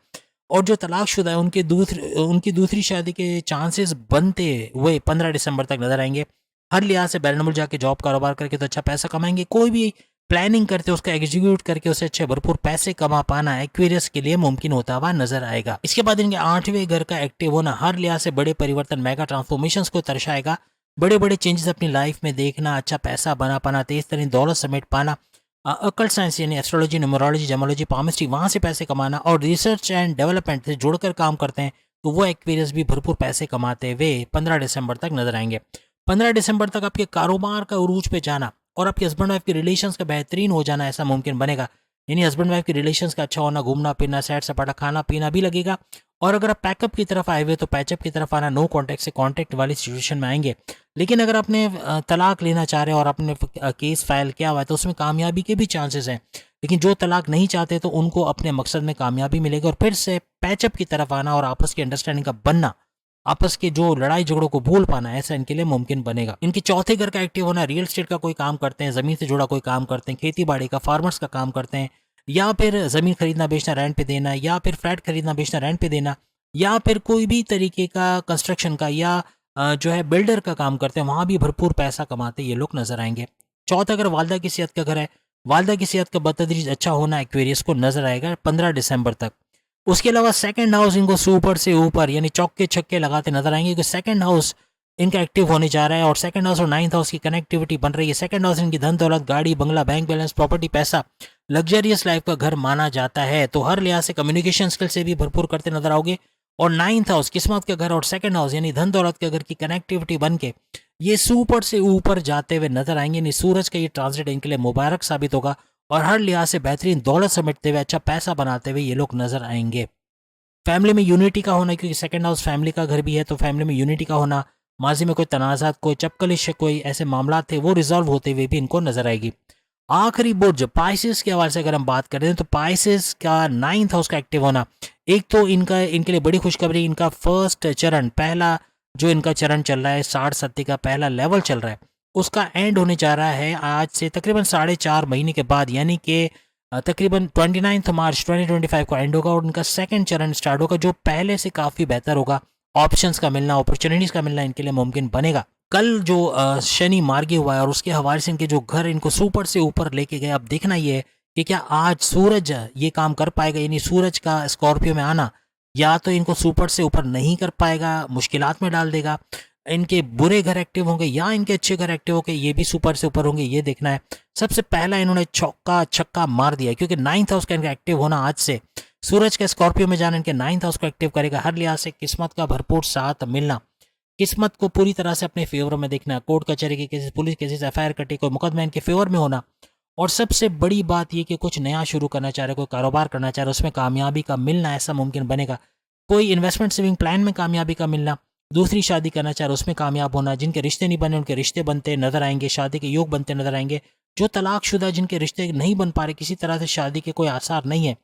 S1: और जो तलाकशुदा है उनकी दूसरी शादी के चांसेस बनते हुए 15 दिसंबर तक नजर आएंगे। हर लिहाज से बैरनमुल जाके जॉब कारोबार करके तो अच्छा पैसा कमाएंगे। कोई भी प्लानिंग करते उसका एग्जीक्यूट करके उसे अच्छे भरपूर पैसे कमा पाना एक्वेरियस के लिए मुमकिन होता हुआ नजर आएगा। इसके बाद इनके 8वें घर का एक्टिव होना हर लिहाज से बड़े परिवर्तन मेगा ट्रांसफॉर्मेशंस को दर्शाएगा। बड़े बड़े चेंजेस अपनी लाइफ में देखना, अच्छा पैसा बना पाना, तेज तरीन दौलत समेट पाना, अकल साइंस यानी एस्ट्रोलॉजी, न्यूमरोलॉजी, जेमोलॉजी, पामिस्ट्री वहां से पैसे कमाना और रिसर्च एंड डेवलपमेंट से जुड़कर काम करते हैं तो वो एक्वेरियस भी भरपूर पैसे कमाते हुए 15 दिसंबर तक नजर आएंगे। 15 दिसंबर तक आपके कारोबार का उरूज पे जाना और आपके हस्बैंड वाइफ के रिलेशंस का बेहतरीन हो जाना ऐसा मुमकिन बनेगा। यानी हस्बैंड वाइफ के रिलेशंस का अच्छा होना, घूमना फिरना, सैर सपाटा, खाना पीना भी लगेगा। और अगर आप पैकअप की तरफ आए हुए तो पैचअप की तरफ आना, नो कॉन्टैक्ट से कॉन्टैक्ट वाली सिचुएशन में आएंगे। लेकिन अगर आपने तलाक लेना चाह रहे हैं और आपने केस फाइल किया हुआ है तो उसमें कामयाबी के भी चांसेस हैं। लेकिन जो तलाक नहीं चाहते तो उनको अपने मकसद में कामयाबी मिलेगी और फिर से पैचअप की तरफ आना और आपस की अंडरस्टैंडिंग का बनना, आपस के जो लड़ाई झगड़ों को भूल पाना, ऐसा इनके लिए मुमकिन बनेगा। इनके चौथे घर का एक्टिव होना, रियल एस्टेट का कोई काम करते हैं, जमीन से जुड़ा कोई काम करते हैं, खेती बाड़ी का, फार्मर्स का काम करते हैं, या फिर जमीन खरीदना बेचना रेंट पे देना, या फिर फ्लैट खरीदना बेचना रेंट पे देना, या फिर कोई भी तरीके का कंस्ट्रक्शन का या जो है बिल्डर का काम करते हैं, वहां भी भरपूर पैसा कमाते ये लोग नजर आएंगे। चौथा अगर वालदा की सेहत का घर है, वालदा की सेहत का बतदरीज अच्छा होना एक्वेरियस को नजर आएगा 15 दिसंबर तक। उसके अलावा सेकंड हाउस इनको सुपर से ऊपर यानी चौके छक्के लगाते नजर आएंगे क्योंकि सेकंड हाउस इनका एक्टिव होने जा रहा है और सेकंड हाउस और नाइन्थ हाउस की कनेक्टिविटी बन रही है। सेकंड हाउस इनकी धन दौलत, गाड़ी बंगला, बैंक बैलेंस, प्रॉपर्टी, पैसा, लग्जरियस लाइफ का घर माना जाता है। तो हर लिहाज से कम्युनिकेशन स्किल से भी भरपूर करते नजर आओगे। और नाइन्थ हाउस किस्मत का घर और सेकंड हाउस यानी धन दौलत के घर की कनेक्टिविटी बन के ये सुपर से ऊपर जाते हुए नजर आएंगे। यानी सूरज का ये ट्रांजिट इनके लिए मुबारक साबित होगा और हर लिहाज से बेहतरीन दौलत समेटते हुए, अच्छा पैसा बनाते हुए ये लोग नजर आएंगे। फैमिली में यूनिटी का होना, क्योंकि सेकंड हाउस फैमिली का घर भी है तो फैमिली में यूनिटी का होना, माजी में कोई तनाजात, कोई चपकलिश, कोई ऐसे मामला थे वो रिजॉल्व होते हुए भी इनको नजर आएगी। आखिरी बुर्ज पाइसेस के हवाले से अगर हम बात करें तो पाइसेस का नाइन्थ हाउस का एक्टिव होना, एक तो इनका इनके लिए बड़ी खुशखबरी, इनका फर्स्ट चरण, पहला जो इनका चरण चल रहा है 60-70 का पहला लेवल चल रहा है, उसका एंड होने जा रहा है आज से तकरीबन 4.5 महीने के बाद, यानी कि तकरीबन 29 मार्च 2025 को एंड होगा और उनका सेकंड चरण स्टार्ट होगा जो पहले से काफ़ी बेहतर होगा। ऑप्शंस का मिलना, अपॉर्चुनिटीज़ का मिलना इनके लिए मुमकिन बनेगा। कल जो शनि मार्गी हुआ है और उसके हवाले से इनके जो घर इनको सुपर से ऊपर लेके गए, अब देखना ये है कि क्या आज सूरज ये काम कर पाएगा, यानी सूरज का स्कॉर्पियो में आना या तो इनको सुपर से ऊपर नहीं कर पाएगा, मुश्किलात में डाल देगा। इनके बुरे घर एक्टिव होंगे या इनके अच्छे घर एक्टिव होंगे, ये भी सुपर से ऊपर होंगे, ये देखना है। सबसे पहला इन्होंने चौका छक्का मार दिया क्योंकि नाइन्थ हाउस का इनका एक्टिव होना आज से सूरज के स्कॉर्पियो में जाना इनके नाइन्थ हाउस को एक्टिव करेगा। हर लिहाज से किस्मत का भरपूर साथ मिलना, किस्मत को पूरी तरह से अपने फेवर में देखना, कोर्ट कचहरी के केसेस, पुलिस केसेस, एफआईआर कटी, कोई मुकदमा इनके फेवर में होना। और सबसे बड़ी बात यह कि कुछ नया शुरू करना चाह रहे, कोई कारोबार करना चाह रहे, उसमें कामयाबी का मिलना ऐसा मुमकिन बनेगा। कोई इन्वेस्टमेंट सेविंग प्लान में कामयाबी का मिलना, दूसरी शादी करना चाह रहे उसमें कामयाब होना, जिनके रिश्ते नहीं बने उनके रिश्ते बनते नजर आएंगे, शादी के योग बनते नजर आएंगे। जो तलाकशुदा जिनके रिश्ते नहीं बन पा रहे, किसी तरह से शादी के कोई आसार नहीं है,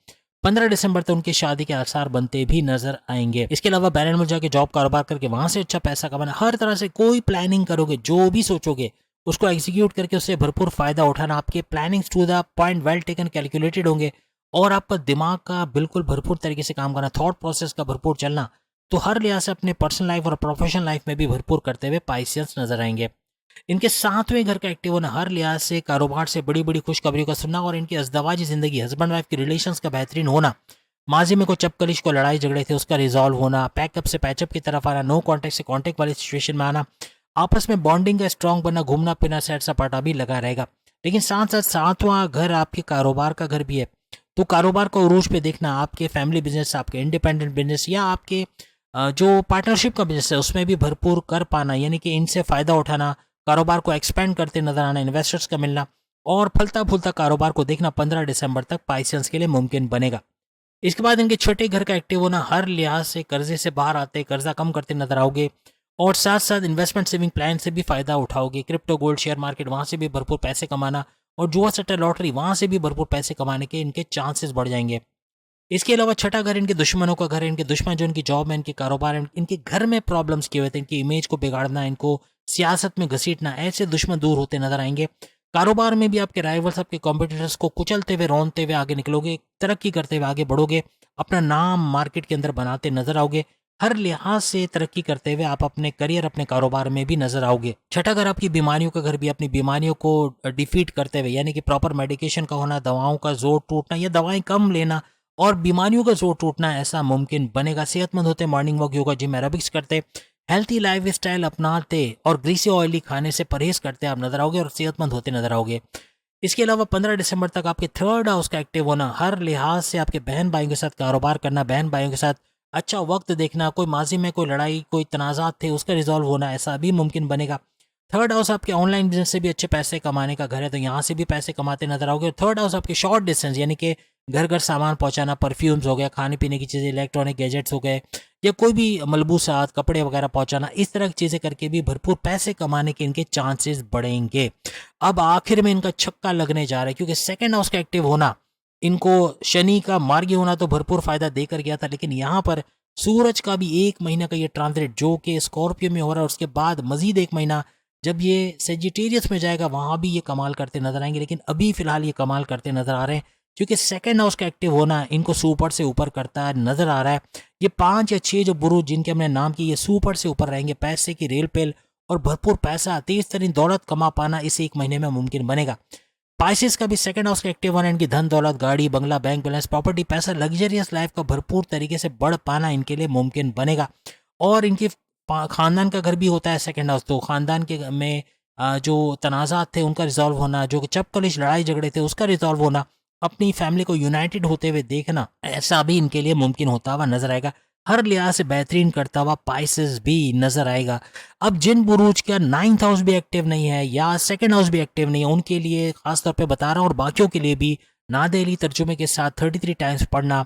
S1: 15 दिसंबर तक उनकी शादी के आसार बनते भी नजर आएंगे। इसके अलावा बैरन में जाके जॉब कारोबार करके वहां से अच्छा पैसा कमाना, हर तरह से कोई प्लानिंग करोगे, जो भी सोचोगे उसको एग्जीक्यूट करके उससे भरपूर फायदा उठाना। आपके plannings to the point, well taken, calculated होंगे और आपका दिमाग का बिल्कुल भरपूर तरीके से काम करना, थॉट प्रोसेस का भरपूर चलना। तो हर लिहाज से अपने पर्सनल लाइफ और प्रोफेशनल लाइफ में भी भरपूर करते हुए पाइसियंस नजर आएंगे। इनके 7वें घर का एक्टिव होना, हर लिहाज से कारोबार से बड़ी बड़ी खुशखबरी का सुनना और इनकी अज़दवाजी जिंदगी, हस्बैंड वाइफ के रिलेशंस का बेहतरीन होना, माजी में कोई चपकलिश को लड़ाई झगड़े थे उसका रिजॉल्व होना, पैकअप से पैचअप की तरफ आना, नो कॉन्टैक्ट से कॉन्टैक्ट वाली सिचुएशन में आना, आपस में बॉन्डिंग का स्ट्रॉन्ग बनना, घूमना फिरना, सैर सपाटा भी लगा रहेगा। लेकिन साथ साथ 7वां घर आपके कारोबार का घर भी है, तो कारोबार को उरूज पे देखना, आपके फैमिली बिजनेस, आपके इंडिपेंडेंट बिजनेस या आपके जो पार्टनरशिप का बिजनेस है उसमें भी भरपूर कर पाना, यानी कि इनसे फ़ायदा उठाना, कारोबार को एक्सपेंड करते नजर आना, इन्वेस्टर्स का मिलना और फलता फूलता कारोबार को देखना 15 दिसंबर तक पाइसियंस के लिए मुमकिन बनेगा। इसके बाद इनके छठे घर का एक्टिव होना, हर लिहाज से कर्जे से बाहर आते, कर्जा कम करते नजर आओगे और साथ साथ इन्वेस्टमेंट सेविंग प्लान से भी फ़ायदा उठाओगे। क्रिप्टो, गोल्ड, शेयर मार्केट, वहाँ से भी भरपूर पैसे कमाना और जुआ सट्टा, लॉटरी, वहाँ से भी भरपूर पैसे कमाने के इनके चांसेस बढ़ जाएंगे। इसके अलावा छठा घर इनके दुश्मनों का घर है, इनके दुश्मन जो इनकी जॉब में, इनके कारोबार में, इनके घर में प्रॉब्लम्स किए हुए थे, इनकी इमेज को बिगाड़ना, इनको सियासत में घसीटना, ऐसे दुश्मन दूर होते नजर आएंगे। कारोबार में भी आपके राइवल्स, आपके कॉम्पिटिटर्स को कुचलते हुए, रौंदते हुए आगे निकलोगे, तरक्की करते हुए आगे बढ़ोगे, अपना नाम मार्केट के अंदर बनाते नजर आओगे। हर लिहाज से तरक्की करते हुए आप अपने करियर, अपने कारोबार में भी नजर आओगे। छठा घर आपकी बीमारियों का घर भी, अपनी बीमारियों को डिफीट करते हुए, यानी कि प्रॉपर मेडिकेशन का होना, दवाओं का जोर टूटना या दवाएं कम लेना और बीमारियों का जोर टूटना ऐसा मुमकिन बनेगा। सेहतमंद होते, morning walk, yoga, gym, aerobics करते, हेल्थी लाइफ स्टाइल अपनाते और ग्रीसी ऑयली खाने से परहेज करते आप नजर आओगे और सेहतमंद होते नजर आओगे। इसके अलावा 15 दिसंबर तक आपके थर्ड हाउस का एक्टिव होना, हर लिहाज से आपके बहन भाइयों के साथ कारोबार करना, बहन भाइयों के साथ अच्छा वक्त देखना, कोई माजी में कोई लड़ाई, कोई तनाज़ात थे उसका रिजॉल्व होना, ऐसा भी मुमकिन बनेगा। थर्ड हाउस आपके ऑनलाइन बिजनेस से भी अच्छे पैसे कमाने का घर है, तो यहाँ से भी पैसे कमाते नजर आओगे। थर्ड हाउस आपके शॉर्ट डिस्टेंस, यानी कि घर घर सामान पहुंचाना, परफ्यूम्स हो गया, खाने पीने की चीज़ें, इलेक्ट्रॉनिक गैजेट्स हो गए, या कोई भी मलबूसात, कपड़े वगैरह पहुंचाना, इस तरह की चीज़ें करके भी भरपूर पैसे कमाने के इनके चांसेस बढ़ेंगे। अब आखिर में इनका छक्का लगने जा रहा है, क्योंकि सेकेंड हाउस का एक्टिव होना, इनको शनि का मार्गी होना तो भरपूर फायदा देकर गया था, लेकिन यहाँ पर सूरज का भी 1 महीना का ये ट्रांजिट जो कि स्कॉर्पियो में हो रहा है, उसके बाद मजीद 1 महीना जब ये सेजिटेरियस में जाएगा वहां भी ये कमाल करते नजर आएंगे। लेकिन अभी फिलहाल ये कमाल करते नजर आ रहे हैं, क्योंकि सेकंड हाउस का एक्टिव होना इनको सुपर से ऊपर करता है नजर आ रहा है। ये 5 या 6 जो बुरुज जिनके हमने नाम किए, ये सुपर से ऊपर रहेंगे, पैसे की रेल पेल और भरपूर पैसा, तेज तरीन दौलत कमा पाना इस 1 महीने में मुमकिन बनेगा। पाइसेस का भी सेकंड हाउस का एक्टिव होना, इनकी धन दौलत, गाड़ी बंगला, बैंक बैलेंस, प्रॉपर्टी, पैसा, लग्जरियस लाइफ का भरपूर तरीके से बढ़ पाना इनके लिए मुमकिन बनेगा। और इनकी खानदान का घर भी होता है सेकंड हाउस, तो खानदान के में जो तनाज़ात थे उनका रिजॉल्व होना, जो चपकलिश लड़ाई झगड़े थे उसका रिजॉल्व होना, अपनी फैमिली को यूनाइटेड होते हुए देखना, ऐसा भी इनके लिए मुमकिन होता हुआ नजर आएगा। हर लिहाज से बेहतरीन करता हुआ पाइसेस भी नजर आएगा। अब जिन बुरूज का 9th हाउस भी एक्टिव नहीं है या सेकंड हाउस भी एक्टिव नहीं है, उनके लिए खास तौर पे बता रहा हूँ, और बाकियों के लिए भी नादेली तर्जुमे के साथ 33 टाइम्स पढ़ना,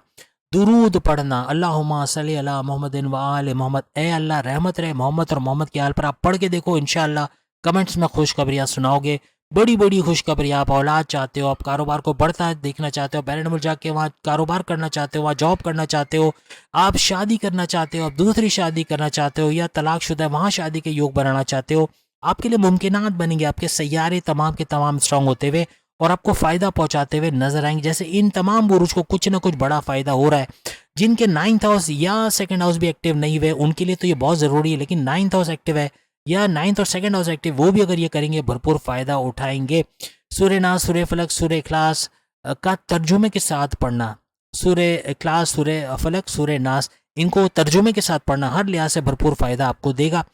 S1: दुरूद पढ़ना, अल्लाहुम्मा सल्ली अला मोहम्मदिन व आले मोहम्मद, ए अल्लाह रहमत रहे मोहम्मद और मोहम्मद के आल पर। आप पढ़ के देखो, इंशाअल्लाह कमेंट्स में खुशखबरियाँ सुनाओगे, बड़ी बड़ी खुशखबरियाँ। आप औलाद चाहते हो, आप कारोबार को बढ़ता देखना चाहते हो, बैरन मुल्क जाके वहाँ कारोबार करना चाहते हो, वहाँ जॉब करना चाहते हो, आप शादी करना चाहते हो, आप दूसरी शादी करना चाहते हो, या तलाकशुदा वहाँ शादी के योग बनाना चाहते हो, आपके लिए मुमकिनात बनेंगे, आपके सैयारे तमाम के तमाम स्ट्रांग होते हुए और आपको फ़ायदा पहुंचाते हुए नजर आएंगे। जैसे इन तमाम बुरुज को कुछ ना कुछ बड़ा फ़ायदा हो रहा है। जिनके 9th हाउस या सेकंड हाउस भी एक्टिव नहीं हुए उनके लिए तो ये बहुत ज़रूरी है, लेकिन 9th हाउस एक्टिव है या 9th और सेकंड हाउस एक्टिव, वो भी अगर ये करेंगे भरपूर फ़ायदा उठाएंगे। सूर्य नास, सूर्य फलक, सूर्य इखलास का तर्जुमे के साथ पढ़ना, सूर्य इखलास, सूर्य फलक, सूर्य नास, इनको तर्जुमे के साथ पढ़ना हर लिहाज से भरपूर फ़ायदा आपको देगा।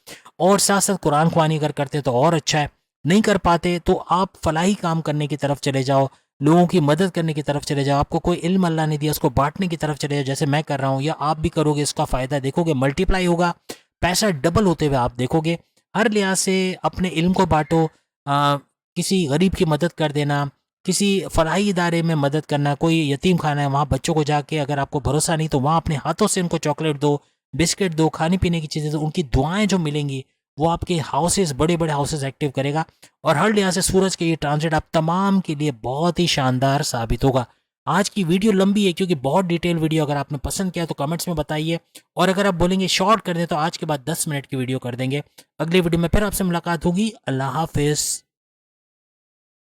S1: और साथ साथ कुरान ख्वानी अगर करते तो और अच्छा है, नहीं कर पाते तो आप फलाही काम करने की तरफ चले जाओ, लोगों की मदद करने की तरफ चले जाओ। आपको कोई इल्म अल्लाह ने दिया, उसको बांटने की तरफ चले जाओ, जैसे मैं कर रहा हूँ, या आप भी करोगे, इसका फ़ायदा देखोगे, मल्टीप्लाई होगा, पैसा डबल होते हुए आप देखोगे। हर लिहाज से अपने इल्म को बांटो, किसी गरीब की मदद कर देना, किसी फलाही इदारे में मदद करना, कोई यतीम खाना है वहाँ बच्चों को जाके, अगर आपको भरोसा नहीं तो वहाँ अपने हाथों से उनको चॉकलेट दो, बिस्किट दो, खाने पीने की चीज़ें दो, उनकी दुआएं जो मिलेंगी वो आपके हाउसेस, बड़े बड़े हाउसेस एक्टिव करेगा। और हर लिहाज से सूरज के ये ट्रांजिट आप तमाम के लिए बहुत ही शानदार साबित होगा। आज की वीडियो लंबी है क्योंकि बहुत डिटेल वीडियो, अगर आपने पसंद किया तो कमेंट्स में बताइए, और अगर आप बोलेंगे शॉर्ट कर दें तो आज के बाद 10 मिनट की वीडियो कर देंगे। अगली वीडियो में फिर आपसे मुलाकात होगी। अल्लाह हाफिज़।